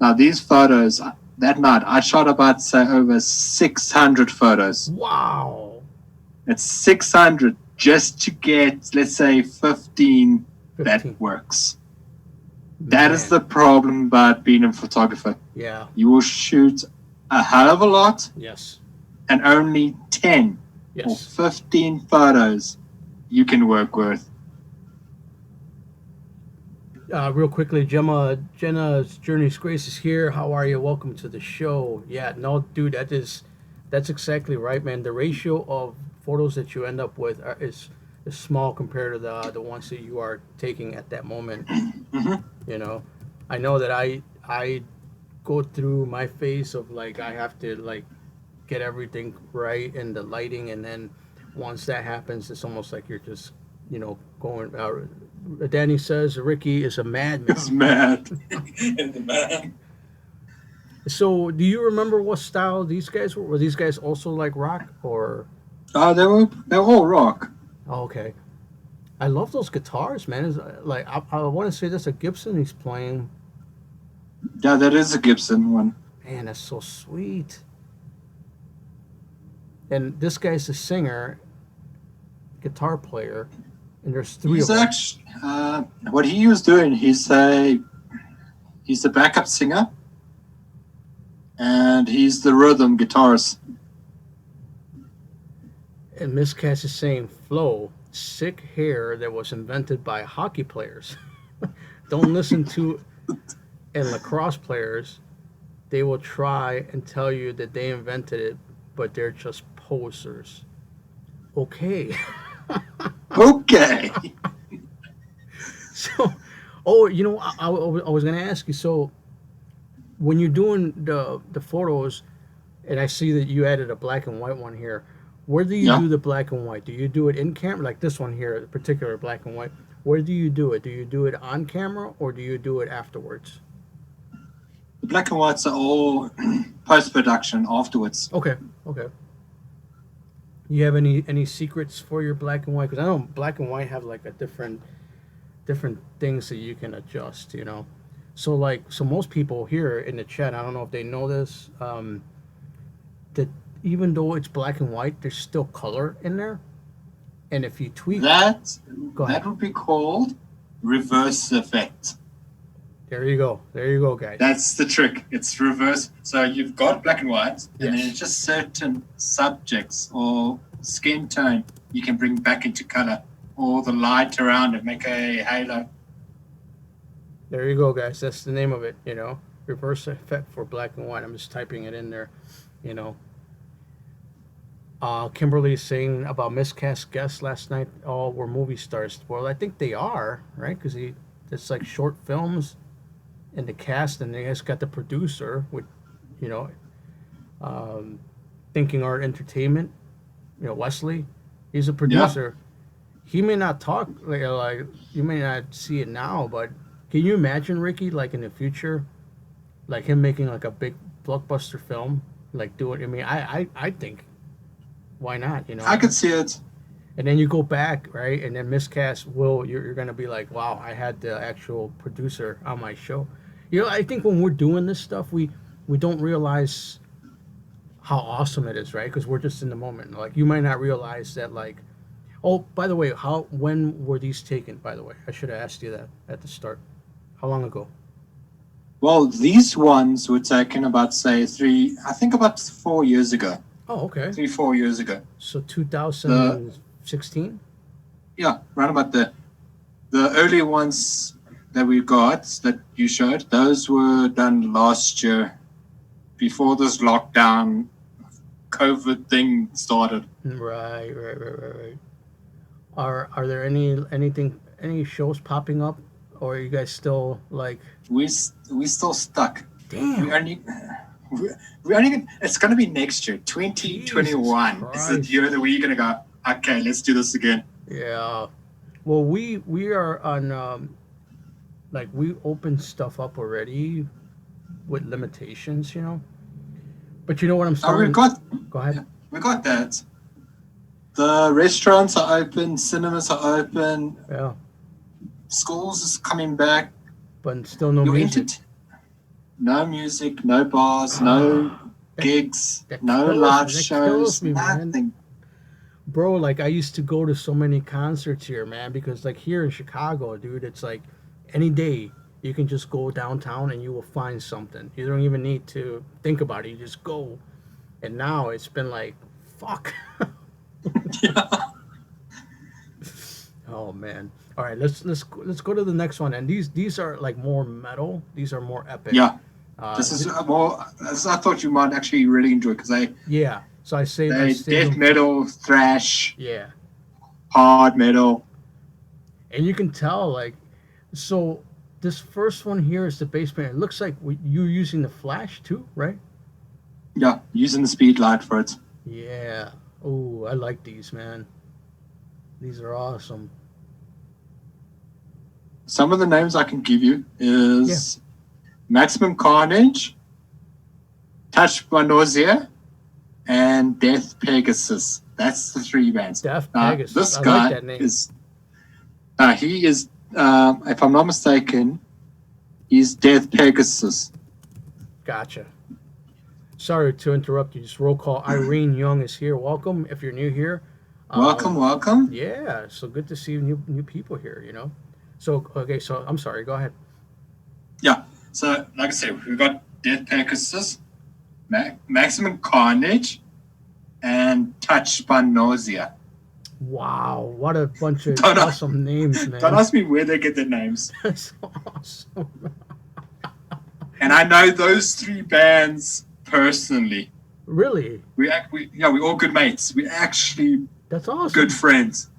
Now, these photos, that night, I shot about, say, over 600 photos. Wow. It's 600 just to get, let's say, 15 that works. That is the problem about being a photographer. Yeah. You will shoot a hell of a lot. Yes. And only 10 or 15 photos you can work with. Real quickly, Jenna's Journey's Grace is here. How are you? Welcome to the show. Yeah, no, dude, that's exactly right, man. The ratio of photos that you end up with is small compared to the ones that you are taking at that moment. Mm-hmm. You know, I know that I go through my phase of like I have to like get everything right and the lighting, and then once that happens, it's almost like you're just going. Danny says Ricky is a madman. He's mad. The man. So, do you remember what style these guys were? Were these guys also like rock or? They were all rock. Oh, okay. I love those guitars, man. It's like I want to say that's a Gibson he's playing. Yeah, that is a Gibson one. Man, that's so sweet. And this guy's a singer, guitar player, and there's three of them. Actually, what he was doing, he's a backup singer, and he's the rhythm guitarist. And Miss Cass is saying, "Flow, sick hair that was invented by hockey players. Don't listen to and lacrosse players. They will try and tell you that they invented it, but they're just posers." Okay. Okay. So, I was going to ask you, so when you're doing the photos, and I see that you added a black and white one here, where do you do the black and white? Do you do it in camera, like this one here, particular black and white? Where do you do it? Do you do it on camera, or do you do it afterwards? The black and whites are all post-production afterwards. Okay. You have any secrets for your black and white? Because I know black and white have like a different things that you can adjust, So most people here in the chat, I don't know if they know this, that even though it's black and white, there's still color in there. And if you tweak that would be called reverse effect. There you go, guys. That's the trick. It's reverse. So you've got black and white, and then it's just certain subjects or skin tone you can bring back into color, or the light around it, make a halo. There you go, guys. That's the name of it, reverse effect for black and white. I'm just typing it in there, Kimberly's saying about miscast guests last night all were movie stars. Well, I think they are, right? Because it's like short films in the cast, and they just got the producer with, Thinking Art Entertainment. Wesley, he's a Yeah. producer. He may not talk like you may not see it now, but can you imagine Ricky like in the future, like him making like a big blockbuster film, like do it? I mean, I think why not? I could see it. And then you go back, right, and then miscast Will. You're gonna be like, wow, I had the actual producer on my show. I think when we're doing this stuff, we don't realize how awesome it is, right? Because we're just in the moment. Like you might not realize that, like, oh, by the way, when were these taken? By the way, I should have asked you that at the start. How long ago? Well, these ones were taken about, say, I think about 4 years ago. Oh, okay. 4 years ago. So 2016. Yeah, right about the early ones that we got that you showed. Those were done last year, before this lockdown COVID thing started. Right. Are there any shows popping up, or are you guys still like? We still stuck. Damn. We only it's gonna be next year, 2021. Is the year that we're gonna go, okay, let's do this again. Yeah. Well, we are on like we opened stuff up already with limitations, But you know what I'm starting? Go ahead. We got that. The restaurants are open, cinemas are open. Yeah. Schools is coming back. But still no music. No music, no bars, no gigs, no live shows, nothing. Man. Bro, like I used to go to so many concerts here, man, because like here in Chicago, dude, it's like any day you can just go downtown and you will find something. You don't even need to think about it. You just go. And now it's been like, fuck. Yeah. Oh man. All right, let's go to the next one. And these are like more metal. These are more epic. Yeah. This is more. I thought you might actually really enjoy because yeah. So I say death metal, thrash. Yeah. Hard metal. And you can tell like, so this first one here is the bass band. It looks like you're using the flash too, right? Yeah, using the speed light for it. Yeah. Oh, I like these, man. These are awesome. Some of the names I can give you is Maximum Carnage, Touched by Nausea, and Death Pegasus. That's the three bands. Death Pegasus. This guy like that name. He is, if I'm not mistaken, he's Death Pegasus. Gotcha. Sorry to interrupt you. Just roll call. Irene Young is here. Welcome if you're new here. Welcome. Yeah, so good to see new people here, So, okay, so I'm sorry. Go ahead. Yeah, so like I said, we've got Death Pegasus, Maximum Carnage, and Touched by Nausea. Wow, what a bunch of awesome names, man. Don't ask me where they get their names. That's awesome. And I know those three bands personally. Really? We're all good mates. We're actually that's awesome. Good friends.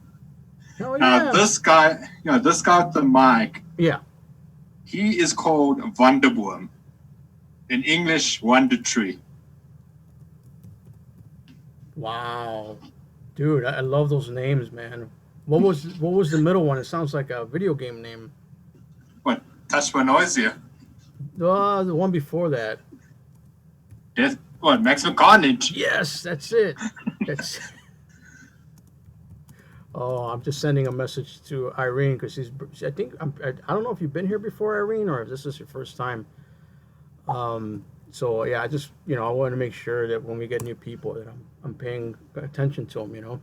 Hell yeah. This guy with the mic. Yeah. He is called Wonderboom. In English, Wonder Tree. Wow. Dude, I love those names, man. What was the middle one? It sounds like a video game name. What? Touched by Nausea? The one before that. Maximum Carnage? Yes, that's it. That's. Oh, I'm just sending a message to Irene because I don't know if you've been here before, Irene, or if this is your first time. So yeah, I just I want to make sure that when we get new people that I'm paying attention to them.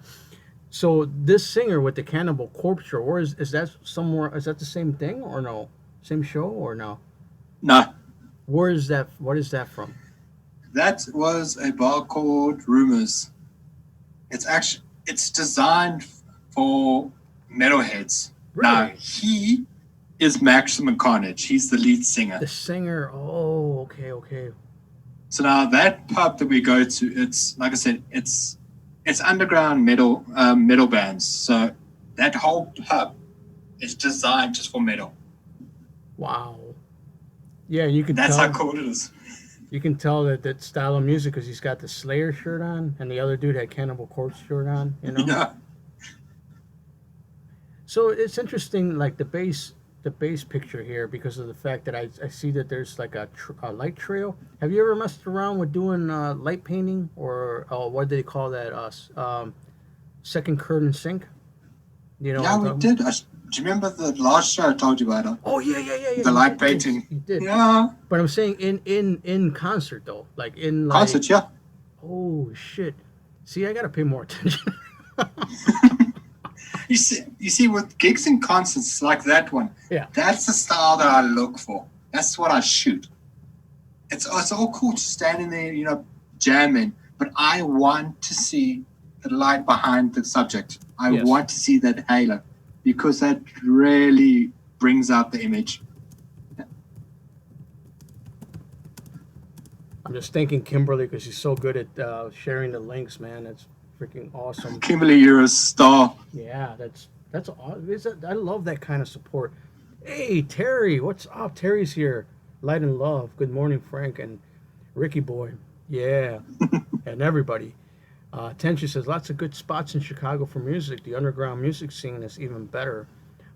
So this singer with the Cannibal Corpse show, or is that somewhere? Is that the same thing or no? Same show or no? No. Where is that? What is that from? That was a bar called Rumors. It's designed for metalheads. Really? Now, he is Maximum Carnage. He's the lead singer. The singer. Oh, okay. So now that pub that we go to, it's like I said, it's underground metal bands. So that whole pub is designed just for metal. Wow. Yeah, you can. That's tell. how cool it is. You can tell that style of music because he's got the Slayer shirt on, and the other dude had Cannibal Corpse shirt on. You know. Yeah. So it's interesting, like the base picture here, because of the fact that I see that there's like a light trail. Have you ever messed around with doing light painting, or what do they call that? Second curtain sync. You know. Yeah, we did. Do you remember the last show I told you about it? Oh yeah. The light painting. You did. Yeah. But I'm saying in concert though, like in like. Concert, yeah. Oh shit! See, I gotta pay more attention. You see, with gigs and concerts like that one, Yeah. that's the style that I look for. That's what I shoot. It's all cool to standing there, you know, jamming, but I want to see the light behind the subject. I Yes. want to see that halo, because that really brings out the image. I'm just thanking Kimberly because she's so good at sharing the links, man. It's freaking awesome. Kimberly, you're a star. Yeah, that's I love that kind of support. Hey, Terry, what's up? Terry's here. Light and love. Good morning, Frank and Ricky boy. Yeah, and everybody. Tenchi says lots of good spots in Chicago for music. The underground music scene is even better.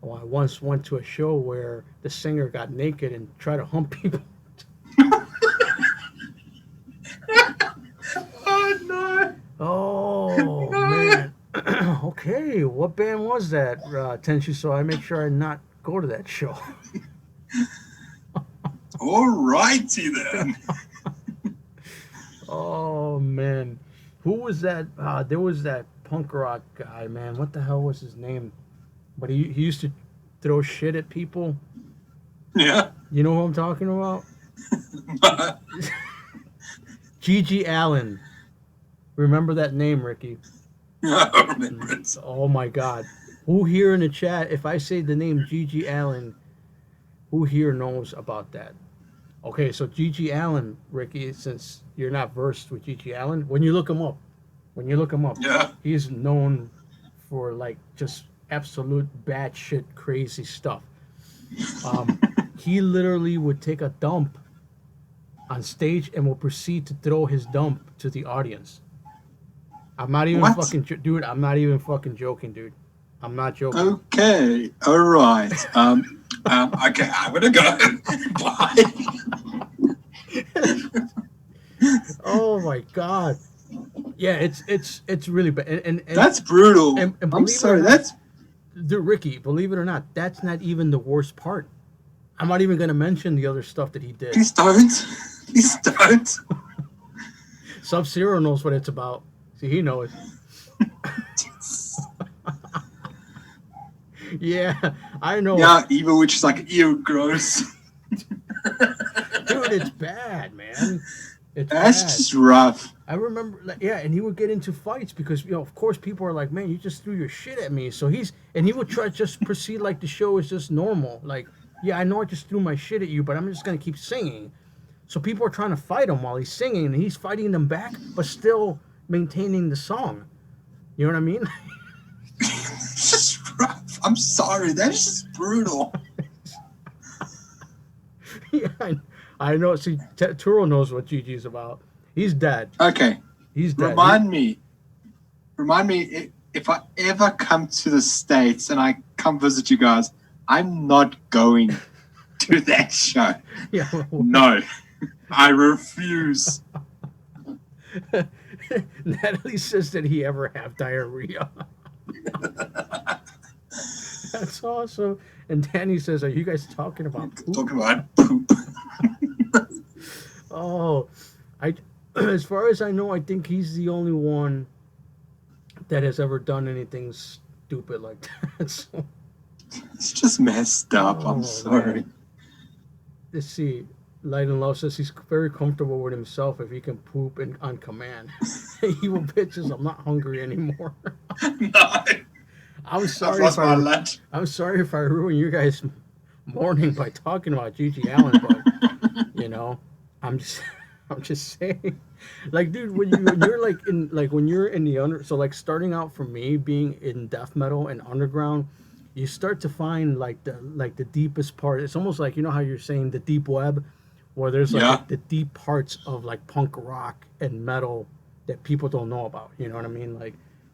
Oh, I once went to a show where the singer got naked and tried to hump people. Oh, no. Oh man. Okay, what band was that, Tenchi? So I make sure I not go to that show. All righty then. Oh man, who was that? There was that punk rock guy, man. What the hell was his name? But he used to throw shit at people. Yeah. You know who I'm talking about? G.G. Allen. Remember that name, Ricky? I remember it. Oh my God. Who here in the chat, if I say the name G.G. Allen, who here knows about that? Okay, so G.G. Allen, Ricky, since you're not versed with G.G. Allen, when you look him up, Yeah. he's known for like just absolute batshit crazy stuff. He literally would take a dump on stage and will proceed to throw his dump to the audience. I'm not even What? dude. I'm not even fucking joking, dude. I'm not joking. Okay. All right. Okay. I'm gonna go. Bye. Oh my God. Yeah, it's really bad. And That's brutal. and I'm believe it sorry. or not- That's Dude, Ricky, believe it or not, that's not even the worst part. I'm not even gonna mention the other stuff that he did. please don't. Please don't. Sub-Zero knows what it's about. See, he knows. Yeah, I know. Yeah, evil, which is like ew, gross. Dude, it's bad, man. It's That's bad. just rough. I remember, like, yeah, and he would get into fights because, you know, of course, people are like, man, you just threw your shit at me. So he would try to just proceed like the show is just normal. Like, yeah, I know I just threw my shit at you, but I'm just going to keep singing. So people are trying to fight him while he's singing, and he's fighting them back, but still maintaining the song. You know what I mean? It's just rough. I'm sorry. That's just brutal. Yeah, I know. See, Turo knows what Gigi's about. He's dead. Okay. He's dead. Remind me if I ever come to the States and I come visit you guys, I'm not going to that show. Yeah. No. I refuse. Natalie says that he ever have diarrhea. That's awesome. And Danny says, "Are you guys talking about poop?" Talking about poop. Oh, as far as I know, I think he's the only one that has ever done anything stupid like that. So, It's just messed up. Oh, I'm sorry. man. Let's see. Light and Love says he's very comfortable with himself if he can poop on command. Evil bitches, I'm not hungry anymore. No. I'm I've sorry lost if my I, lunch. I'm sorry if I ruin your guys' morning by talking about G.G. Allen, but you know, I'm just saying. Like, dude, when you're like when you're in the so like starting out for me being in death metal and underground, you start to find like the deepest part. It's almost like, you know how you're saying the deep web, where there's like Yeah. the deep parts of like punk rock and metal that people don't know about. You know what I mean?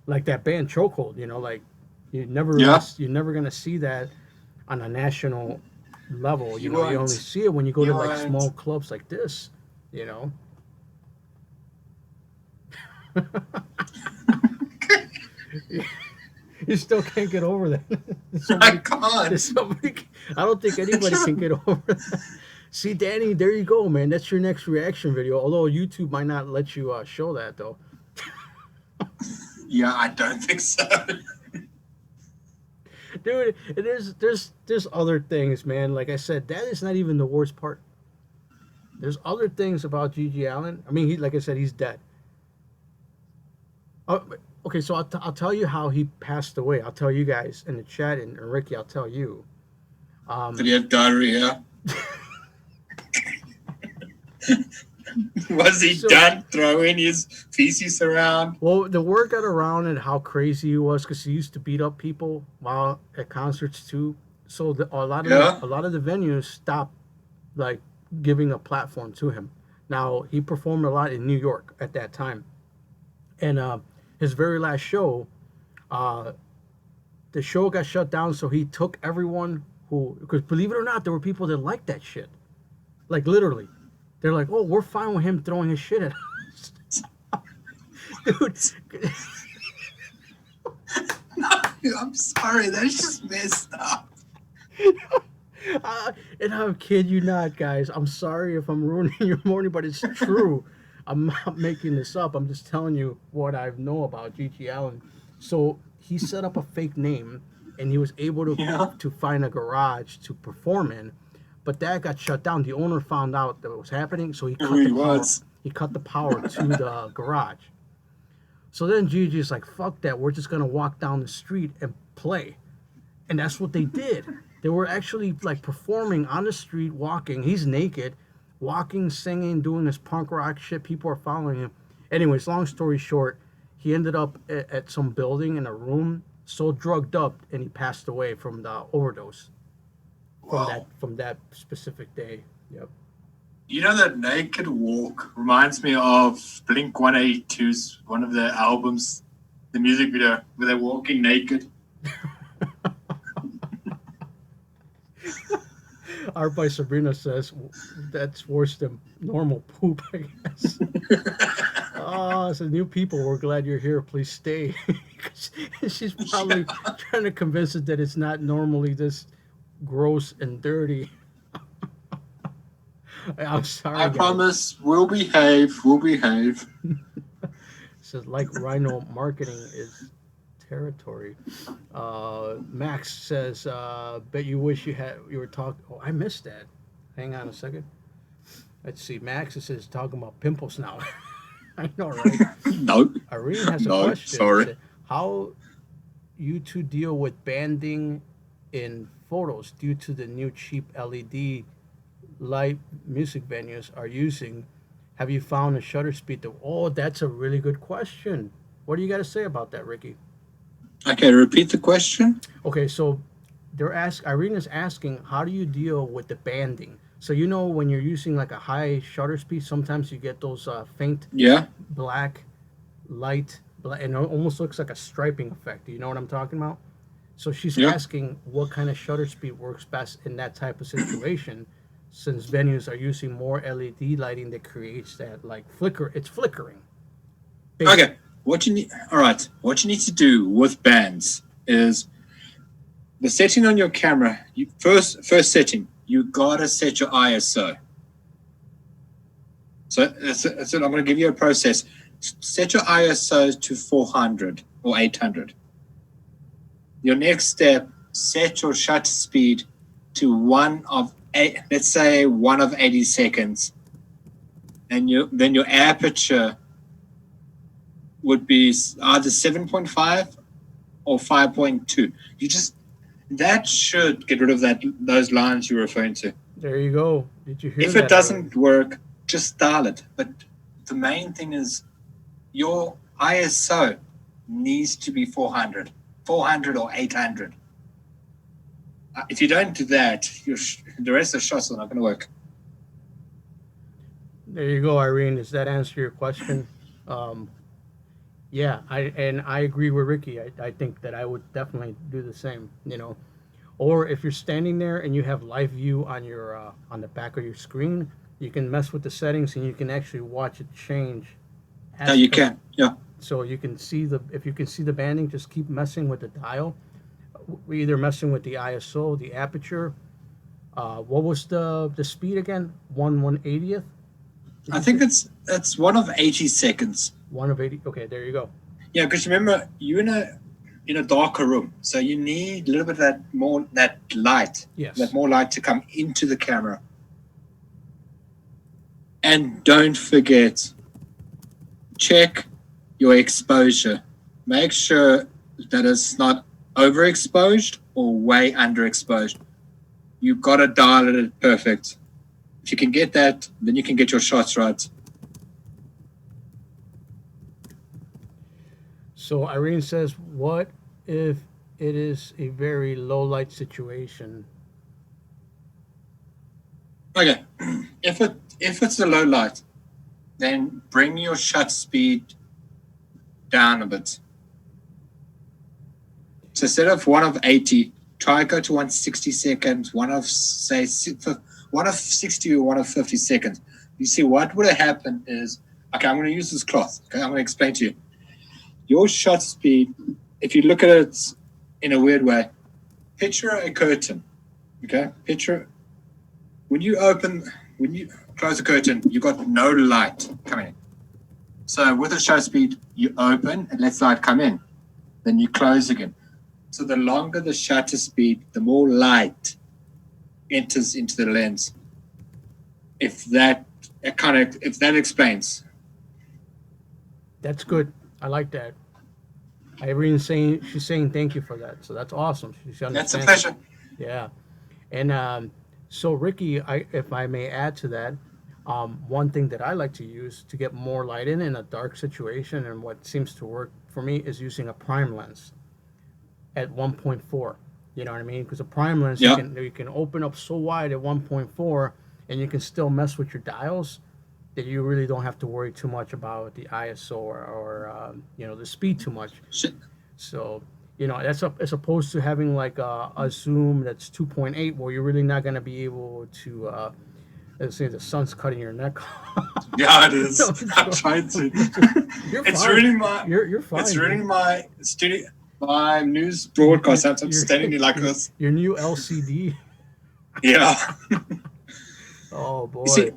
Like that band Chokehold. You know, like Yeah. you're never gonna see that on a national level. You You know, you only won't. see it when you go to You like small won't. clubs like this. You know. You still can't get over that. I somebody, can't. somebody, I don't think anybody can get over that. See, Danny, there you go, man. That's your next reaction video. Although YouTube might not let you show that, though. Yeah, I don't think so. Dude, there's other things, man. Like I said, that is not even the worst part. There's other things about G.G. Allen. I mean, like I said, he's dead. Okay, so I'll tell you how he passed away. I'll tell you guys in the chat, and Ricky, I'll tell you. Did he have diarrhea? Was he done throwing his feces around? Well, the word got around and how crazy he was because he used to beat up people while at concerts too. So a lot of the venues stopped like giving a platform to him. Now he performed a lot in New York at that time, and his very last show, the show got shut down. So he took everyone who, because believe it or not, there were people that liked that shit. Like literally, they're like, "Oh, we're fine with him throwing his shit at us." Dude. I'm sorry, that's just messed up. And I kid you not, guys. I'm sorry if I'm ruining your morning, but it's true. I'm not making this up. I'm just telling you what I know about G.G. Allen. So he set up a fake name, and he was able to find a garage to perform in, but that got shut down. The owner found out that it was happening, so he cut the power. He cut the power to the garage. So then Gigi's like, fuck that, we're just gonna walk down the street and play. And that's what they did. They were actually like performing on the street, walking. He's naked, walking, singing, doing this punk rock shit. People are following him. Anyways, long story short, he ended up at some building in a room, so drugged up, and he passed away from the overdose from that specific day. Yep. You know, that Naked Walk reminds me of Blink 182's one of their albums, the music video where they're walking naked. Art by Sabrina says that's worse than normal poop, I guess. Oh, so new people, we're glad you're here. Please stay. She's probably trying to convince us that it's not normally this gross and dirty. I'm sorry. I promise we'll behave. We'll behave. Says like Rhino marketing is territory. Max says, bet you wish you were talking. Oh, I missed that. Hang on a second. Let's see. Max says talking about pimples now. I know, right? No. Irene has a question. Sorry. How you two deal with banding in photos due to the new cheap LED light music venues are using? Have you found a shutter speed that? Oh, that's a really good question. What do you got to say about that, Ricky? Okay, repeat the question. Okay, so Irene is asking, how do you deal with the banding? So you know when you're using like a high shutter speed, sometimes you get those faint black light, and it almost looks like a striping effect. Do you know what I'm talking about? So she's asking what kind of shutter speed works best in that type of situation, since venues are using more LED lighting that creates that like flicker. It's flickering. Basically. Okay. What you need to do with bands is the setting on your camera. First setting, you gotta set your ISO. So I'm gonna give you a process. Set your ISO to 400 or 800. Your next step, set your shutter speed to 1 of 80 seconds, and then your aperture would be either 7.5 or 5.2. That should get rid of those lines you're referring to. There you go. Did you hear that? If it doesn't work, just dial it. But the main thing is your ISO needs to be 400 or 800. If you don't do that, the rest of the shots are not going to work. There you go, Irene. Does that answer your question? Um, yeah, I agree with Ricky. I think that I would definitely do the same. Or if you're standing there and you have live view on your on the back of your screen, you can mess with the settings and you can actually watch it change. Yeah, you can. Yeah. So you can see if you can see the banding, just keep messing with the dial. We're either messing with the ISO, the aperture. What was the speed again? 1/180th? I think it's one of 80 seconds. 1 of 80. Okay, there you go. Yeah, because remember, you're in a darker room, so you need a little bit of that light. Yes. That more light to come into the camera. And don't forget, check your exposure. Make sure that it's not overexposed or way underexposed. You've got to dial it perfect. If you can get that, then you can get your shots right. So Irene says, what if it is a very low light situation? Okay, if it's a low light, then bring your shutter speed down a bit. So instead of 1/80, try go to 1/60 seconds, 1/60 or 1/50 seconds. You see, what would have happened is, okay, I'm going to use this cloth. Okay, I'm going to explain to you. Your shutter speed, if you look at it in a weird way, picture a curtain. Okay, picture when you close the curtain, you've got no light coming in. So with the shutter speed, you open and let light come in. Then you close again. So the longer the shutter speed, the more light enters into the lens. If that explains. That's good. I like that. Irene's she's saying thank you for that. So that's awesome. That's a pleasure. Yeah. And so Ricky, if I may add to that, one thing that I like to use to get more light in a dark situation, and what seems to work for me, is using a prime lens at 1.4. You know what I mean? Because a prime lens, yeah, you can open up so wide at 1.4, and you can still mess with your dials that you really don't have to worry too much about the ISO or the speed too much. So that's as opposed to having like a zoom that's 2.8, where you're really not going to be able to. Let's say the sun's cutting your neck. Yeah, it is. I'm trying to. It's really my. You're fine. It's really my studio. My news broadcast. I'm standing here like this. Your new LCD. Yeah. Oh boy. You see,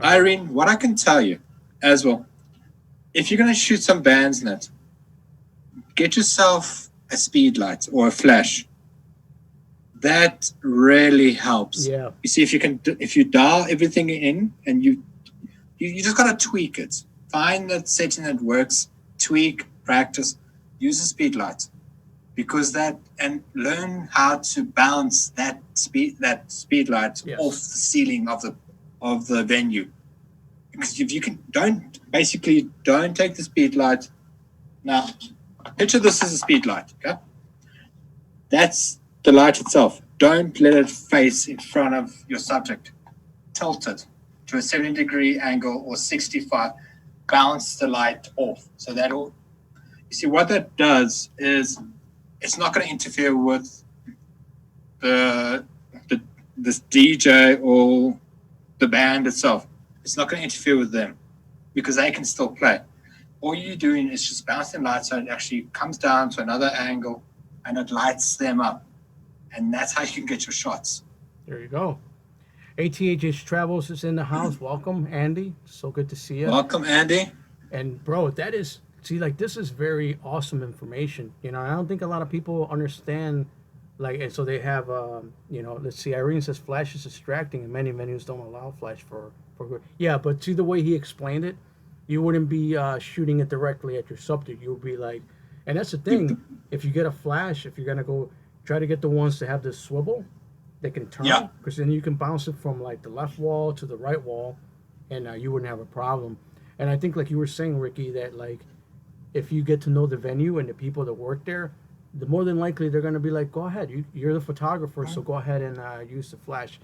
Irene, what I can tell you as well, if you're going to shoot some bands in it, get yourself a speed light or a flash. That really helps. Yeah. You see, if you dial everything in and you just got to tweak it. Find that setting that works, tweak, practice, use a speed light, and learn how to bounce that speed light off the ceiling of the venue. Because if you don't take the speed light. Now, picture this as a speed light, okay? That's the light itself. Don't let it face in front of your subject. Tilt it to a 70-degree angle or 65. Bounce the light off. So you see what that does is it's not going to interfere with this DJ or the band itself. It's not going to interfere with them because they can still play. All you're doing is just bouncing light so it actually comes down to another angle and it lights them up. And that's how you can get your shots. There you go. ATH Travels is in the house. Welcome, Andy. So good to see you. Welcome, Andy. And bro, this is very awesome information. I don't think a lot of people understand. So they have, let's see. Irene says flash is distracting, and many menus don't allow flash for good. Yeah, but see the way he explained it, you wouldn't be shooting it directly at your subject. You would be like, and that's the thing. If you get a flash, if you're gonna go try to get the ones that have this swivel, they can turn, because then you can bounce it from like the left wall to the right wall, and you wouldn't have a problem. And I think, like you were saying, Ricky, that like if you get to know the venue and the people that work there, the more than likely they're going to be like, go ahead, you're the photographer, so go ahead and use the flash.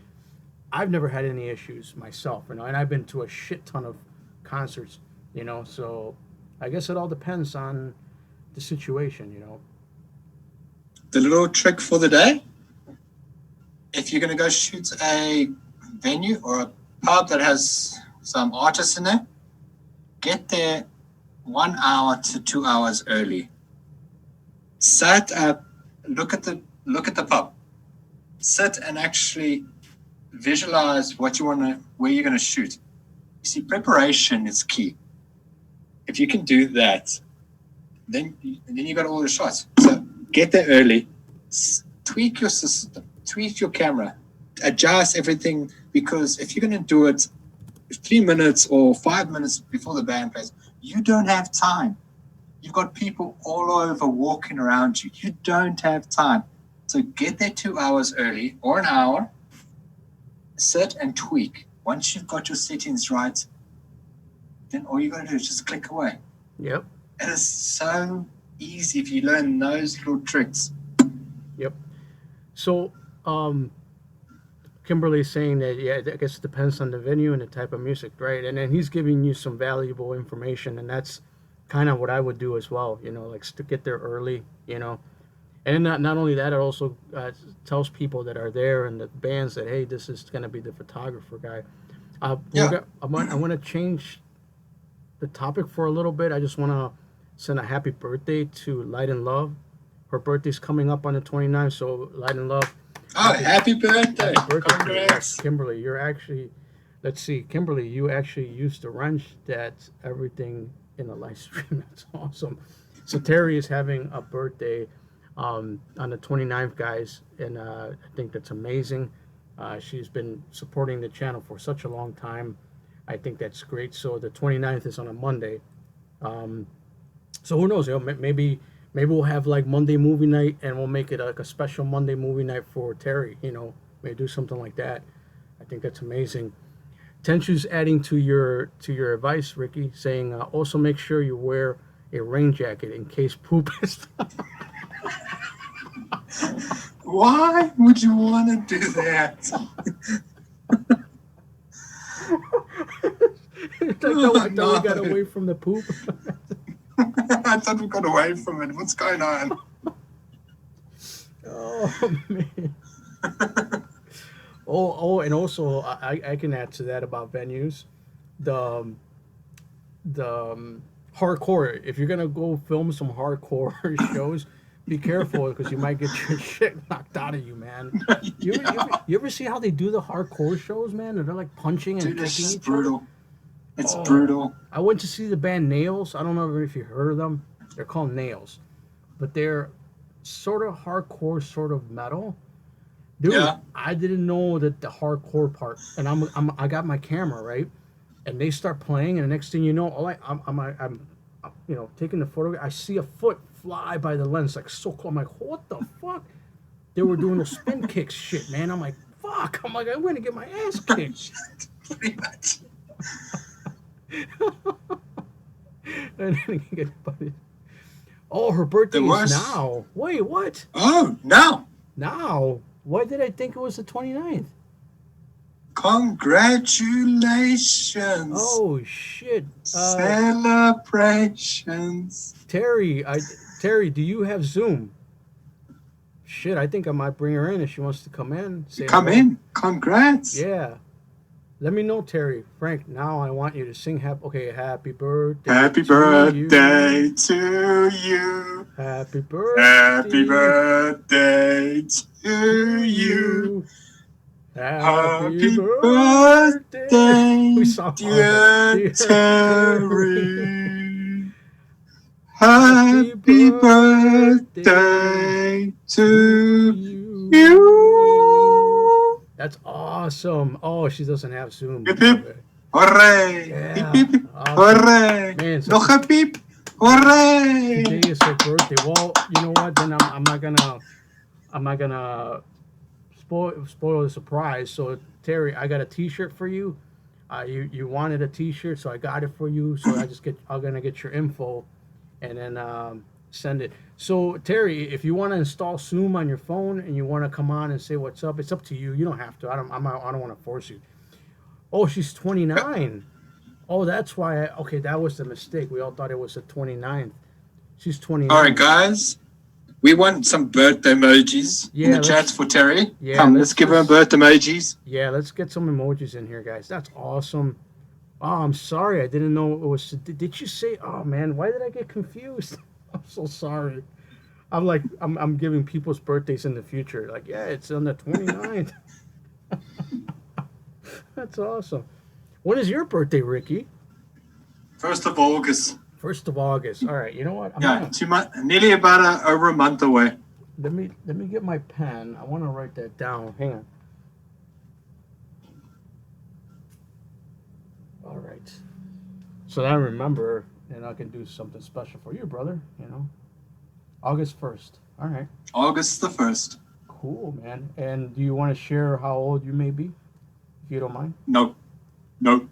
I've never had any issues myself, you know, and I've been to a shit ton of concerts, you know, so I guess it all depends on the situation, you know. The little trick for the day, if you're going to go shoot a venue or a pub that has some artists in there, get there 1 hour to 2 hours early. Set up, look at the pub. Sit and actually visualize where you're going to shoot. You see, preparation is key. If you can do that, then you got all the shots. So get there early, tweak your system, tweak your camera, adjust everything, because if you're going to do it 3 minutes or 5 minutes before the band plays, you don't have time. You've got people all over walking around you. You don't have time. So get there 2 hours early or an hour, sit and tweak. Once you've got your settings right, then all you got to do is just click away. Yep. It is so easy if you learn those little tricks. Yep. So, Kimberly's saying that, yeah, I guess it depends on the venue and the type of music, right? And then he's giving you some valuable information, and that's kind of what I would do as well, you know, like to get there early, you know. And not only that, it also tells people that are there and the bands that, hey, this is going to be the photographer guy. I want to change the topic for a little bit. I just want to send a happy birthday to Light and Love. Her birthday's coming up on the 29th, so Light and Love. Oh, happy birthday. Happy birthday. Congrats. Yes, Kimberly, you're actually, let's see, Kimberly, you actually used the wrench that's everything in the live stream. That's awesome. So Terry is having a birthday on the 29th, guys, and I think that's amazing. She's been supporting the channel for such a long time. I think that's great. So the 29th is on a Monday. So who knows? You know, maybe we'll have like Monday movie night, and we'll make it like a special Monday movie night for Terry. You know, maybe do something like that. I think that's amazing. Tenchu's adding to your advice, Ricky, saying also make sure you wear a rain jacket in case poop is. Why would you want to do that? I thought we got away from the poop. I thought we got away from it. What's going on? Oh man. And also I can add to that about venues. The hardcore. If you're gonna go film some hardcore shows, be careful because you might get your shit knocked out of you, man. You ever see how they do the hardcore shows, man? And they're like punching and kicking each brutal. other. It's brutal. I went to see the band Nails. I don't know if you heard of them. They're called Nails, but they're sort of hardcore, sort of metal. Dude, yeah. I didn't know that the hardcore part. And I got my camera right, and they start playing, and the next thing you know, I'm you know, taking the photograph. I see a foot fly by the lens, like so close. I'm like, what the fuck? They were doing those spin kicks shit, man. I'm like, fuck. I'm like, I'm gonna get my ass kicked. Pretty much. And then oh, her birthday is now. Wait, what? Oh, now. Now? Why did I think it was the 29th? Congratulations. Oh, shit. Celebrations. Terry, do you have Zoom? Shit, I think I might bring her in if she wants to come in. Come in. Congrats. Yeah. Let me know, Terry. Frank, now I want you to sing happy birthday. Happy birthday to you. Happy birthday. Happy birthday to you. Happy birthday, dear Terry. Happy birthday to you. That's awesome. Oh, she doesn't have Zoom. Hip hip. Hooray. Yeah. Hip hip. Awesome. Hooray. Man, so Nog 'n piep. Hooray. Today is her birthday. Well, you know what? Then I'm not gonna spoil the surprise. So Terry, I got a T-shirt for you. You wanted a T-shirt, so I got it for you. So I'm gonna get your info, and then send it. So Terry, if you want to install Zoom on your phone and you want to come on and say what's up, it's up to you. You don't have to. I don't want to force you. Oh, she's 29. Oh, that's why. Okay, that was the mistake. We all thought it was the 29th. She's 29. All right, guys. We want some birthday emojis in the chat for Terry. Yeah, come, let's give her birth emojis. Yeah, let's get some emojis in here, guys. That's awesome. Oh, I'm sorry. I didn't know it was. Did you say? Oh man, why did I get confused? I'm so sorry. I'm like, I'm giving people's birthdays in the future. Like, yeah, it's on the 29th. That's awesome. When is your birthday, Ricky? 1st of August. 1st of August. All right. You know what? Yeah, 2 months, nearly about over a month away. Let me get my pen. I want to write that down. Hang on. All right. So that I remember, and I can do something special for you, brother. You know, August 1st. All right. August the 1st. Cool, man. And do you want to share how old you may be, if you don't mind? No. I'm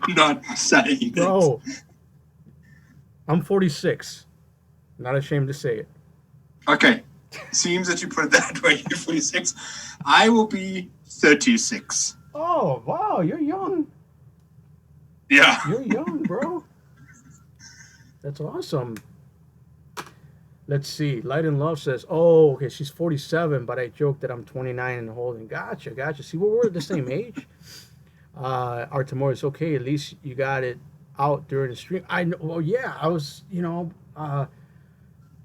not saying. Bro, I'm 46. Not ashamed to say it. Okay. Seems that you put it that way. You're 46. I will be 36. Oh, wow. You're young. Yeah. You're young, bro. That's awesome. Let's see. Light and Love says, oh, okay, she's 47, but I joked that I'm 29 and holding. Gotcha. See, we're the same age. Artemorbid is okay. At least you got it out during the stream. I know. Well, yeah, I was, I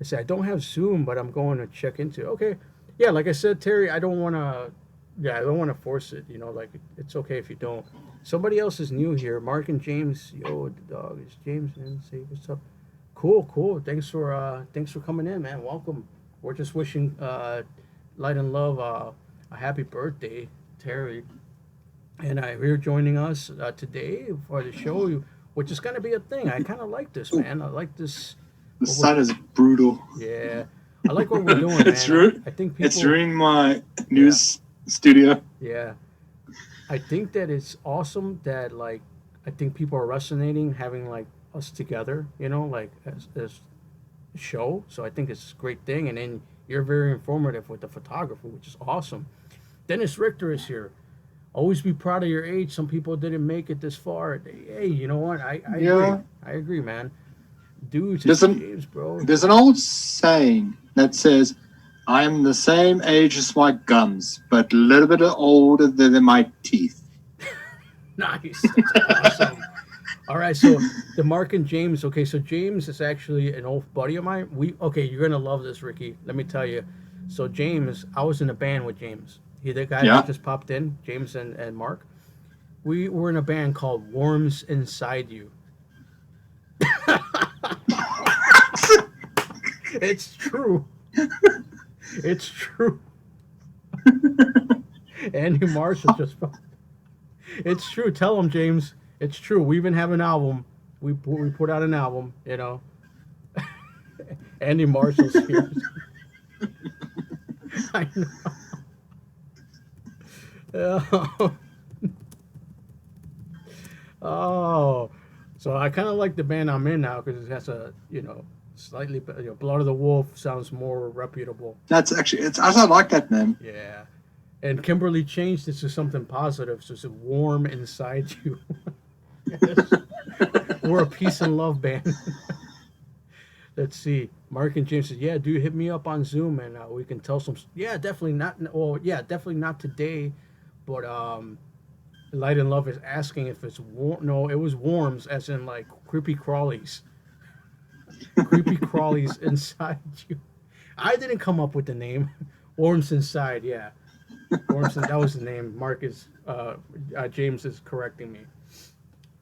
say I don't have Zoom, but I'm going to check into it. Okay. Yeah, like I said, Terry, I don't want to force it. Like it's okay if you don't. Somebody else is new here. Mark and James. Yo, the dog is James, man. Say what's up. Cool. Thanks for coming in, man. Welcome. We're just wishing Light and Love a happy birthday, Terry. And you're joining us today for the show, which is going to be a thing. I kind of like this, man. I like this. The sun is brutal. Yeah, I like what we're doing, man. I think people, it's ruining my news studio. Yeah, I think that it's awesome that I think people are resonating having us together, like as a show. So I think it's a great thing. And then you're very informative with the photography, which is awesome. Dennis Richter is here. Always be proud of your age. Some people didn't make it this far. Hey, you know what? I agree. I agree, man. Dudes, James, bro. There's an old saying that says, I'm the same age as my gums, but a little bit older than my teeth. Nice. That's awesome. All right, so the Mark and James. Okay, so James is actually an old buddy of mine. You're going to love this, Ricky. Let me tell you. So James, I was in a band with James. He, the guy that just popped in, James and Mark. We were in a band called Worms Inside You. It's true. It's true. Andy Marshall just. It's true. Tell him, James. It's true. We even have an album. We put out an album. Andy Marshall's here. I know. Oh, so I kind of like the band I'm in now because it has a slightly Blood of the Wolf sounds more reputable. That's actually I like that, man. Yeah, and Kimberly changed it to something positive, so it's warm inside you. Yes. We're a peace and love band. Let's see. Mark and James said, "Yeah, dude, hit me up on Zoom and we can tell some." Yeah, definitely not. Well, yeah, definitely not today, but Light and Love is asking if it's warm. No, it was worms, as in creepy crawlies. Creepy crawlies inside you. I didn't come up with the name. Worms inside, yeah. Worms. That was the name. James is correcting me.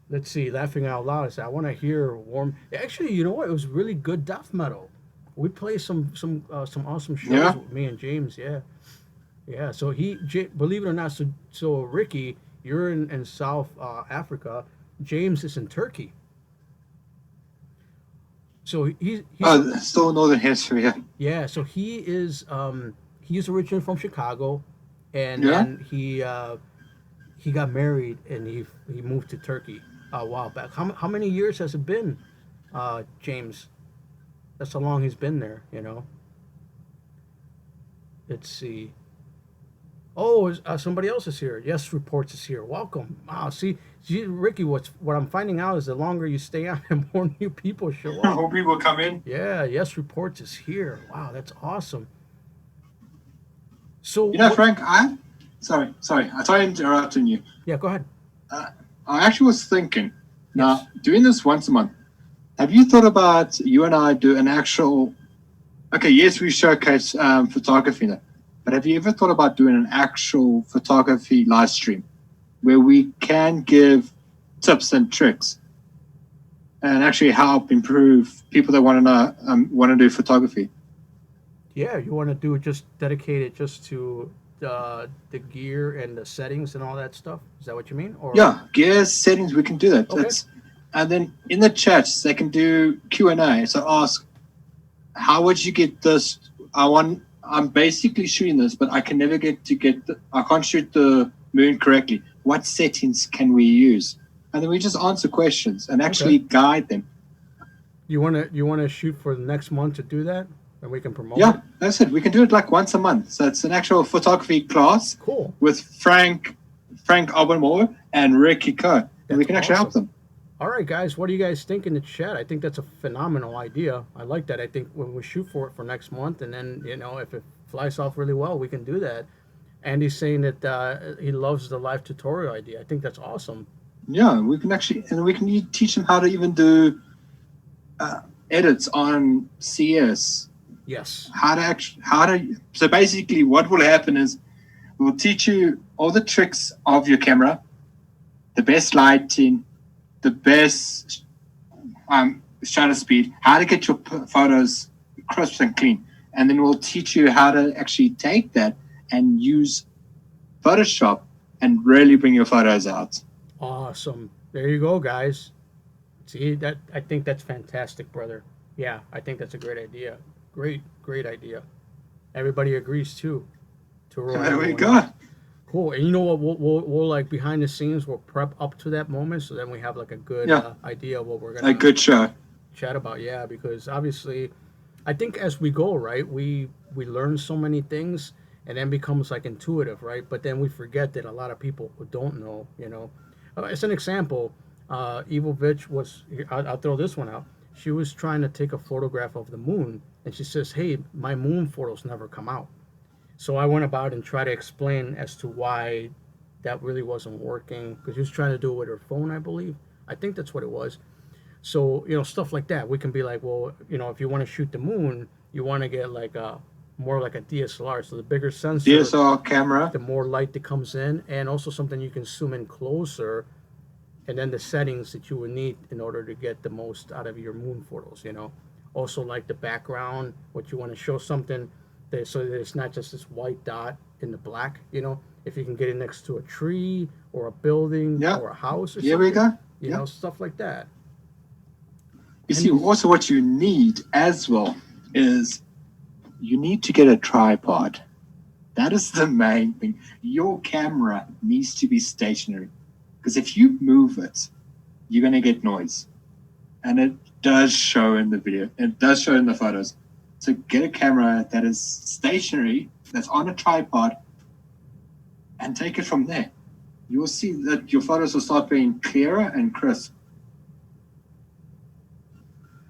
Let's see. Laughing out loud. I said, I want to hear warm. Actually, you know what? It was really good death metal. We play some awesome shows with me and James. Yeah. So believe it or not. So Ricky, you're in South Africa. James is in Turkey. So he's still Northern Hemisphere. Yeah. So he's originally from Chicago, and he got married and he moved to Turkey a while back. How many years has it been, James. That's how long he's been there, Let's see. Oh, somebody else is here. Yes, Reports is here. Welcome. Wow, see, Ricky, what I'm finding out is the longer you stay on, the more new people show up. More people come in. Yeah, Yes, Reports is here. Wow, that's awesome. So, Frank, sorry, I tried interrupting you. Yeah, go ahead. I actually was thinking, now, doing this once a month, have you thought about you and I do an actual, okay, yes, we showcase photography now, but have you ever thought about doing an actual photography live stream where we can give tips and tricks and actually help improve people that want to know, want to do photography? Yeah, you want to do it just dedicated just to the gear and the settings and all that stuff? Is that what you mean? Or yeah, gear settings, we can do that. Okay. And then in the chats, they can do Q&A. So ask, how would you get this? I'm basically shooting this, but I can never I can't shoot the moon correctly. What settings can we use? And then we just answer questions and actually guide them. You wanna shoot for the next month to do that, and we can promote it? Yeah, that's it. We can do it like once a month. So it's an actual photography class. Cool. With Frank Obenmoor and Ricky Kerr. And we can actually help them. All right, guys, what do you guys think in the chat? I think that's a phenomenal idea. I like that. I think when we shoot for it for next month, and then, if it flies off really well, we can do that. Andy's saying that he loves the live tutorial idea. I think that's awesome. Yeah, we can teach them how to even do edits on CS. Yes. So basically what will happen is we'll teach you all the tricks of your camera, the best lighting, the best shutter speed, how to get your photos crisp and clean. And then we'll teach you how to actually take that and use Photoshop and really bring your photos out. Awesome. There you go, guys. See, I think that's fantastic, brother. Yeah, I think that's a great idea. Great idea. Everybody agrees too. There we go. Cool. And you know what? We'll like behind the scenes, we'll prep up to that moment, so then we have like a good idea of what we're gonna good show chat about. Yeah, because obviously, I think as we go, right, we learn so many things, and then becomes like intuitive, right? But then we forget that a lot of people who don't know, As an example, Evil Bitch I'll throw this one out. She was trying to take a photograph of the moon, and she says, "Hey, my moon photos never come out." So I went about and tried to explain as to why that really wasn't working, because she was trying to do it with her phone, I believe. I think that's what it was. So, stuff like that. We can be like, well, if you want to shoot the moon, you want to get like more like a DSLR. So the bigger sensor, DSLR camera, the more light that comes in, and also something you can zoom in closer, and then the settings that you would need in order to get the most out of your moon photos, Also like the background, what you want to show something, so that it's not just this white dot in the black, if you can get it next to a tree or a building or a house or something. Here we go. Stuff like that. You see, also what you need as well is you need to get a tripod. That is the main thing. Your camera needs to be stationary, because if you move it, you're going to get noise. And it does show in the video. It does show in the photos. So get a camera that is stationary, that's on a tripod, and take it from there. You will see that your photos will start being clearer and crisp.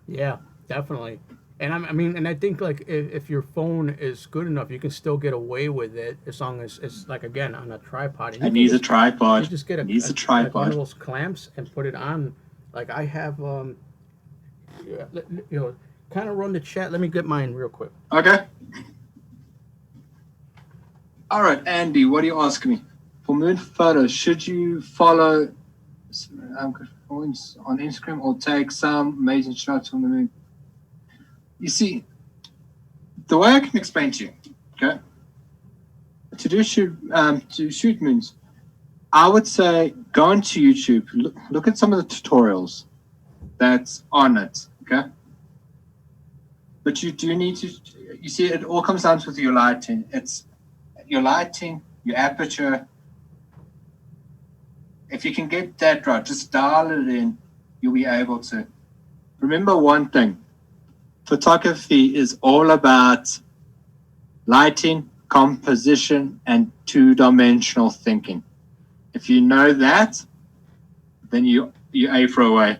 Yeah, definitely. And I think like if your phone is good enough, you can still get away with it as long as it's like, again, on a tripod. It needs a tripod. You just get a tripod. Like one of those clamps and put it on. Like I have, kind of run the chat. Let me get mine real quick. Okay. All right, Andy, what are you asking me? For moon photos, should you follow on Instagram or take some amazing shots from the moon? You see, the way I can explain to you, okay, to shoot moons, I would say go onto YouTube, look at some of the tutorials that's on it, okay? But you do need to, you see, it all comes down to your lighting. It's your lighting, your aperture. If you can get that right, just dial it in, you'll be able to remember one thing. Photography is all about lighting, composition, and two-dimensional thinking. If you know that, then you A for away.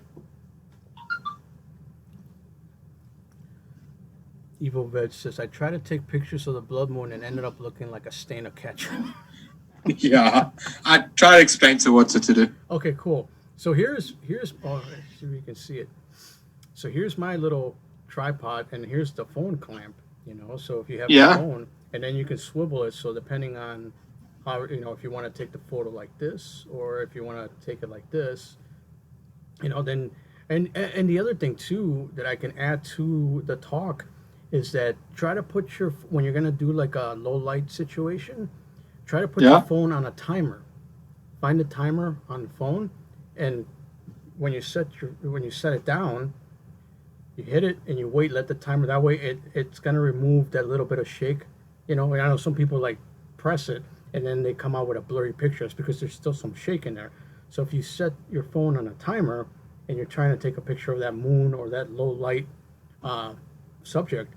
Evil Veg says, I tried to take pictures of the blood moon and ended up looking like a stain of ketchup. Yeah, I try to explain to what to do. Okay, cool. So here's oh, let's see if you can see it. So here's my little tripod, and here's the phone clamp. You know, so if you have the phone, and then you can swivel it. So depending on how, you know, if you want to take the photo like this, or if you want to take it like this, you know, then and the other thing too that I can add to the talk is that try to put your, when you're gonna do like a low light situation, try to put your phone on a timer. Find a timer on the phone, and when you set it down, you hit it and you wait, let the timer, that way it's gonna remove that little bit of shake. You know, and I know some people like press it and then they come out with a blurry picture. It's because there's still some shake in there. So if you set your phone on a timer and you're trying to take a picture of that moon or that low light subject,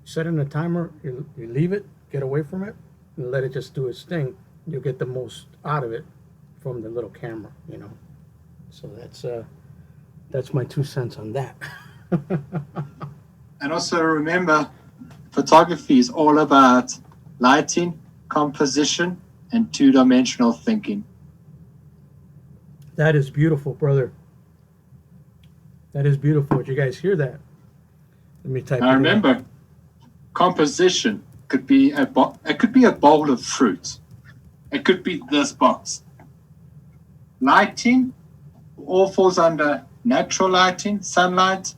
set in a timer, you leave it, get away from it, and let it just do its thing. You'll get the most out of it from the little camera, you know. So that's my 2 cents on that. And also remember, photography is all about lighting, composition, and two-dimensional thinking. That is beautiful, brother. That is beautiful. Did you guys hear that? Let me type. Now remember, composition could be a bowl of fruit. It could be this box. Lighting all falls under natural lighting, sunlight,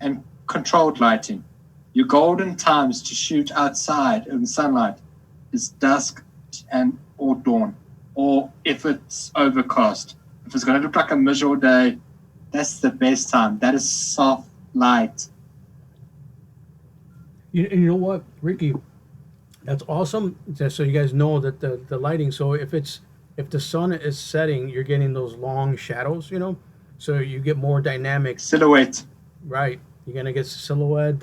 and controlled lighting. Your golden times to shoot outside in sunlight is dusk and or dawn, or if it's overcast. If it's going to look like a miserable day, that's the best time. That is soft light. You know what, Ricky? That's awesome. Just so you guys know that the lighting. So if the sun is setting, you're getting those long shadows. You know, so you get more dynamic silhouette. Right. You're gonna get silhouette,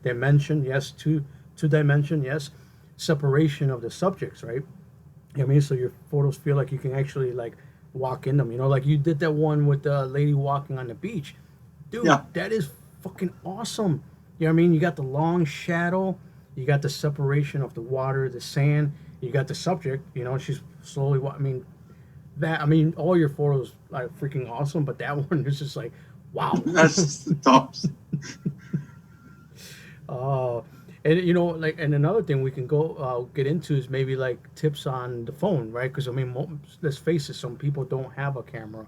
dimension. Yes, two dimension. Yes, separation of the subjects. Right. You know what I mean, so your photos feel like you can actually like walk in them. You know, like you did that one with the lady walking on the beach. Dude, that is fucking awesome. You know what I mean? You got the long shadow, you got the separation of the water, the sand, you got the subject, you know, she's slowly I mean, all your photos are freaking awesome, but that one is just like, wow. That's the tops. And you know, like, and another thing we can go get into is maybe like tips on the phone, right? Because I mean, let's face it, some people don't have a camera,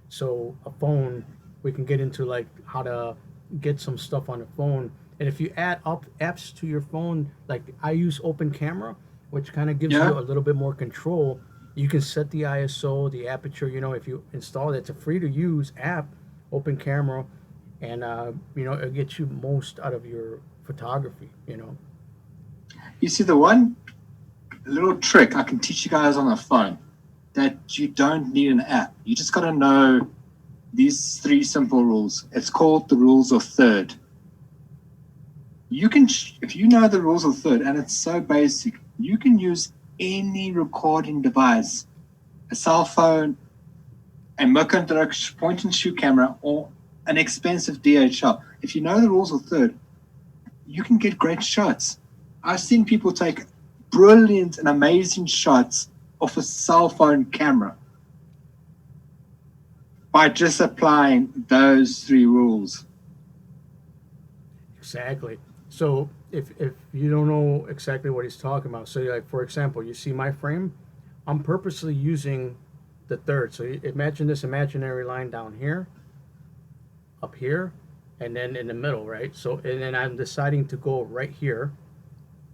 so a phone, we can get into like how to get some stuff on the phone. And if you add up apps to your phone, like I use Open Camera, which kind of gives you a little bit more control. You can set the ISO, the aperture, you know, if you install it. It's a free to use app, Open Camera, and you know, it'll get you most out of your photography, you know. You see, the one little trick I can teach you guys on the phone, that you don't need an app. You just got to know these 3 simple rules. It's called the rules of third. You can, if you know the rules of third, and it's so basic, you can use any recording device, a cell phone, a Nikon direct point and shoot camera, or an expensive DSLR. If you know the rules of third, you can get great shots. I've seen people take brilliant and amazing shots off a cell phone camera by just applying those 3 rules. Exactly. So if you don't know exactly what he's talking about, so like for example, you see my frame, I'm purposely using the third. So imagine this imaginary line down here, up here, and then in the middle, right? So and then I'm deciding to go right here.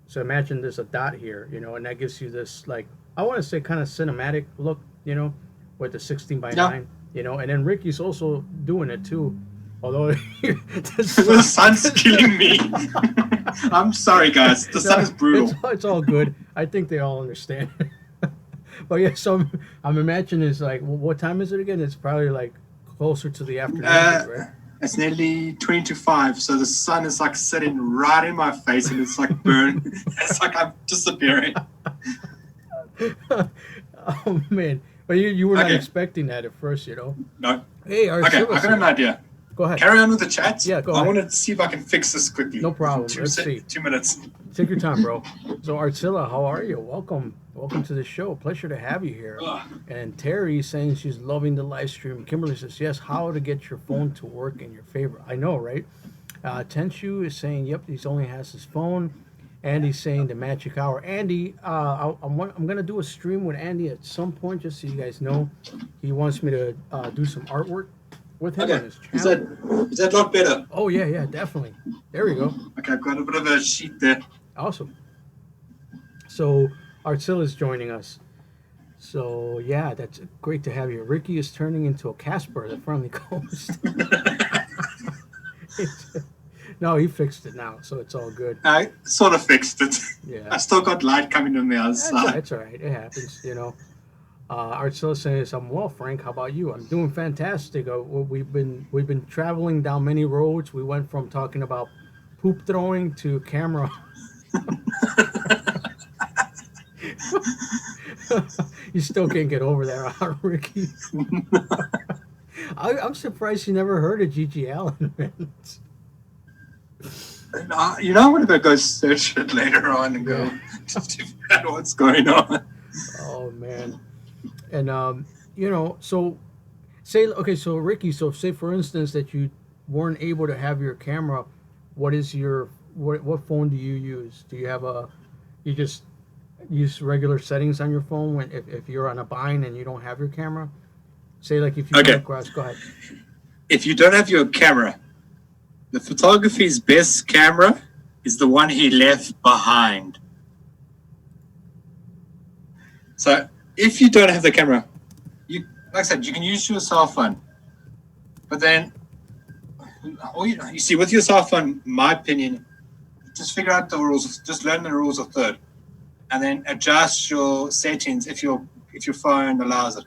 So imagine there's a dot here, you know, and that gives you this, like, I want to say kind of cinematic look, you know, with the 16:9, you know. And then Ricky's also doing it too. Although the sun's killing me. I'm sorry, guys. The sun is brutal. It's all good. I think they all understand. But yeah, so I'm imagining it's like, what time is it again? It's probably like closer to the afternoon, right? It's nearly 20 to 5, so the sun is like sitting right in my face, and it's like burn. It's like I'm disappearing. Oh man, but you were not expecting that at first, you know. No. Hey, Okay, I got an idea. Go ahead. Carry on with the chat. Yeah, go I ahead. want to see if I can fix this quickly. No problem. Let's see. 2 minutes. Take your time, bro. So, Artzilla, how are you? Welcome to the show. Pleasure to have you here. And Terry saying she's loving the live stream. Kimberly says, yes, how to get your phone to work in your favor. I know, right? Tenshu is saying, yep, he only has his phone. Andy's saying the magic hour. Andy, I'm going to do a stream with Andy at some point, just so you guys know. He wants me to do some artwork with him on his channel. Is that a lot better? Oh, yeah, definitely. There we go. Okay, I've got a bit of a sheet there. Awesome. So Artzilla's joining us. So yeah, that's great to have you. Ricky is turning into a Casper, the friendly ghost. No, he fixed it now, so it's all good. I sort of fixed it. Yeah. I still got light coming on the other side. It's all right. It happens, you know. Artzilla says, "I'm well, Frank. How about you?" I'm doing fantastic. We've been traveling down many roads. We went from talking about poop throwing to camera. You still can't get over that, huh, Ricky? I'm surprised you never heard of G.G. Allen. You know, I'm going to go search it later on and go just to figure out what's going on. Oh, man. And, you know, so Ricky, so say, for instance, that you weren't able to have your camera, what phone do you use? Do you have you just use regular settings on your phone if you're on a bind and you don't have your camera? Say, like, if you come across, go ahead. If you don't have your camera, the photography's best camera is the one he left behind. So if you don't have the camera, like I said, you can use your cell phone. But then, you see, with your cell phone, my opinion, just figure out the rules. Just learn the rules of third, and then adjust your settings if your phone allows it.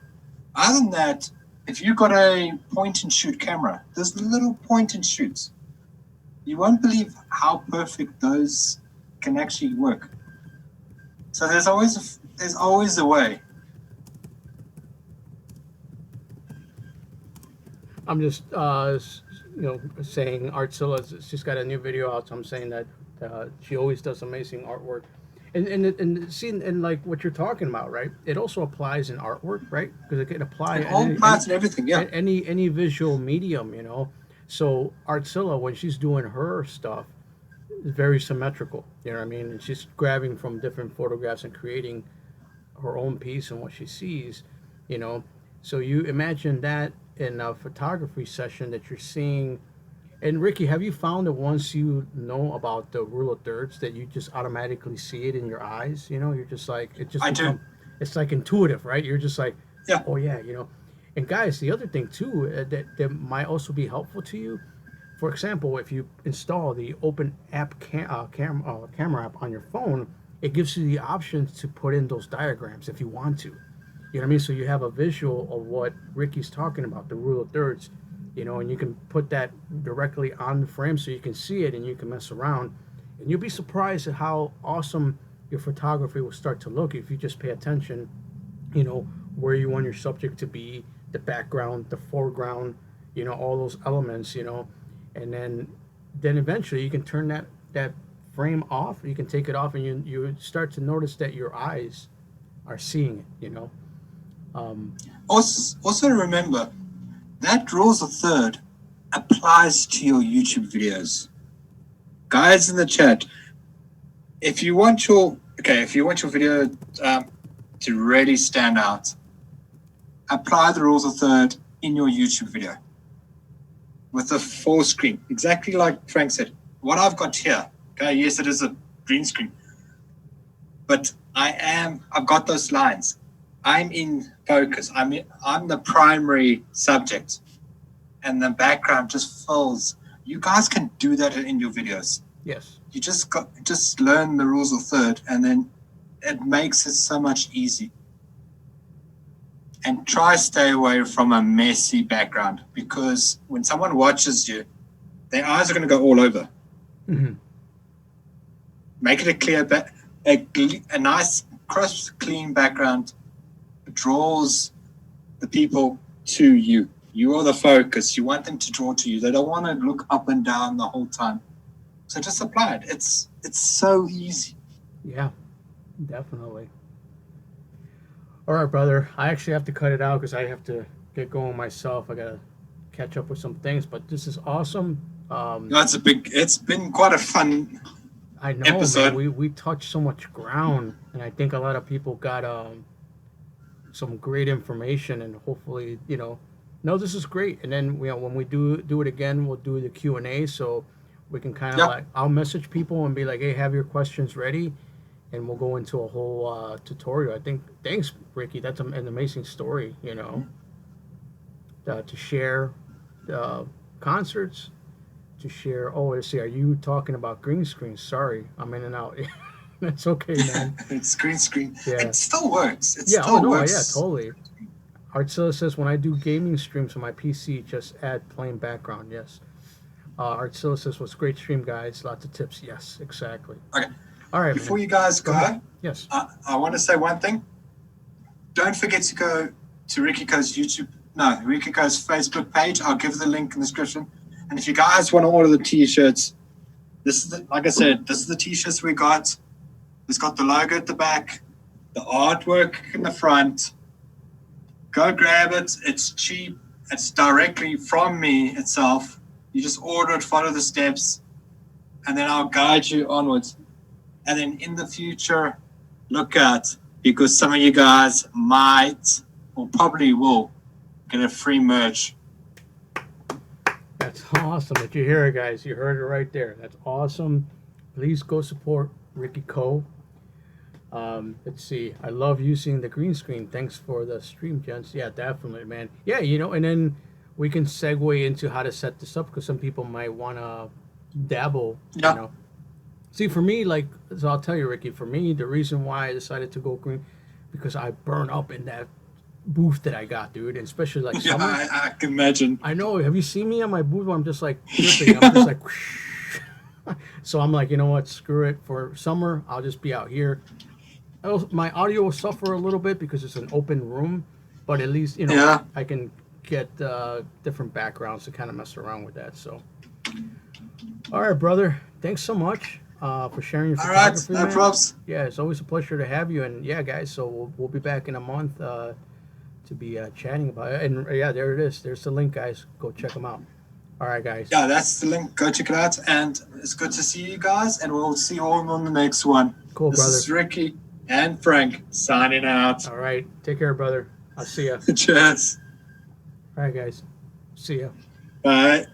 Other than that, if you've got a point-and-shoot camera, there's little point-and-shoots. You won't believe how perfect those can actually work. So there's always a way. I'm just saying Artzilla's she's got a new video out, so I'm saying that she always does amazing artwork. And like what you're talking about, right? It also applies in artwork, right? Because it can apply and everything, yeah. Any visual medium, you know. So Artzilla, when she's doing her stuff, is very symmetrical. You know what I mean? And she's grabbing from different photographs and creating her own piece and what she sees, you know. So you imagine that in a photography session that you're seeing. And Ricky, have you found that once you know about the rule of thirds that you just automatically see it in your eyes? You know, you're just like, it's like intuitive, right? You're just like, yeah. Oh yeah, you know. And guys, the other thing too that might also be helpful to you, for example, if you install the Open App camera app on your phone, it gives you the option to put in those diagrams if you want to. You know what I mean? So you have a visual of what Ricky's talking about, the rule of thirds. You know, and you can put that directly on the frame so you can see it and you can mess around. And you'll be surprised at how awesome your photography will start to look if you just pay attention, you know, where you want your subject to be, the background, the foreground, you know, all those elements, you know. And then eventually you can turn that frame off. You can take it off and you start to notice that your eyes are seeing it, you know. Also remember, that rules of third applies to your YouTube videos. Guys in the chat, if you want your video to really stand out, apply the rules of third in your YouTube video with a full screen, exactly like Frank said. What I've got here, okay, yes, it is a green screen, but I've got those lines. I'm in focus. I'm the primary subject, and the background just fills. You guys can do that in your videos. Yes. You just learn the rules of third, and then it makes it so much easy. and try stay away from a messy background, because when someone watches you, their eyes are going to go all over. Mm-hmm. Make it a clear, a nice, crisp, clean background draws the people to you. You are the focus. You want them to draw to you. They don't want to look up and down the whole time. So just apply it. It's so easy. Yeah, definitely. All right, brother. I actually have to cut it out because I have to get going myself. I gotta catch up with some things, but this is awesome. It's been quite a fun I know, episode. man. We touched so much ground, and I think a lot of people got some great information, and hopefully, no, this is great. And then when we do it again, we'll do the Q&A, so we can kind of like, I'll message people and be like, hey, have your questions ready, and we'll go into a whole tutorial. I think, thanks, Ricky. That's an amazing story, to share concerts, to share. Oh, let's see. Are you talking about green screen? Sorry, I'm in and out. That's okay, man. It's green screen. Yeah. It still works. It Yeah. still Oh no. works. Yeah. Totally. Artzilla says when I do gaming streams on my PC, just add plain background. Yes. Artzilla says what's great stream, guys. Lots of tips. Yes. Exactly. Okay. All right. Before man. you guys go, Yes. I want to say one thing. Don't forget to go to Ricoh's Ricoh's Facebook page. I'll give the link in the description. And if you guys want to order the t-shirts, like I said, this is the t-shirts we got. It's got the logo at the back, the artwork in the front. Go grab it. It's cheap. It's directly from me itself. You just order it, follow the steps, and then I'll guide you onwards. And then in the future, look out, because some of you guys might or probably will get a free merch. That's awesome. Did you hear it, guys? You heard it right there. That's awesome. Please go support Ricoh. Let's see. I love using the green screen. Thanks for the stream, gents. Yeah, definitely, man. Yeah, and then we can segue into how to set this up, because some people might want to dabble, See, for me, so I'll tell you, Ricky, for me, the reason why I decided to go green, because I burn up in that booth that I got, dude, and especially like summer. Yeah, I can imagine. I know. Have you seen me on my booth where I'm just like dripping? I'm just like, whoosh. So I'm like, you know what? Screw it. For summer, I'll just be out here. My audio will suffer a little bit because it's an open room, but at least I can get different backgrounds to kind of mess around with that. So, all right, brother. Thanks so much for sharing your photography. All right, no props. Yeah, it's always a pleasure to have you. And yeah, guys, so we'll be back in a month to be chatting about it. And yeah, there it is. There's the link, guys. Go check them out. All right, guys. Yeah, that's the link. Go check it out. And it's good to see you guys. And we'll see you all on the next one. Cool, this brother. This is Ricky and Frank signing out. All right. Take care, brother. I'll see ya. Cheers. All right, guys. See ya. Bye.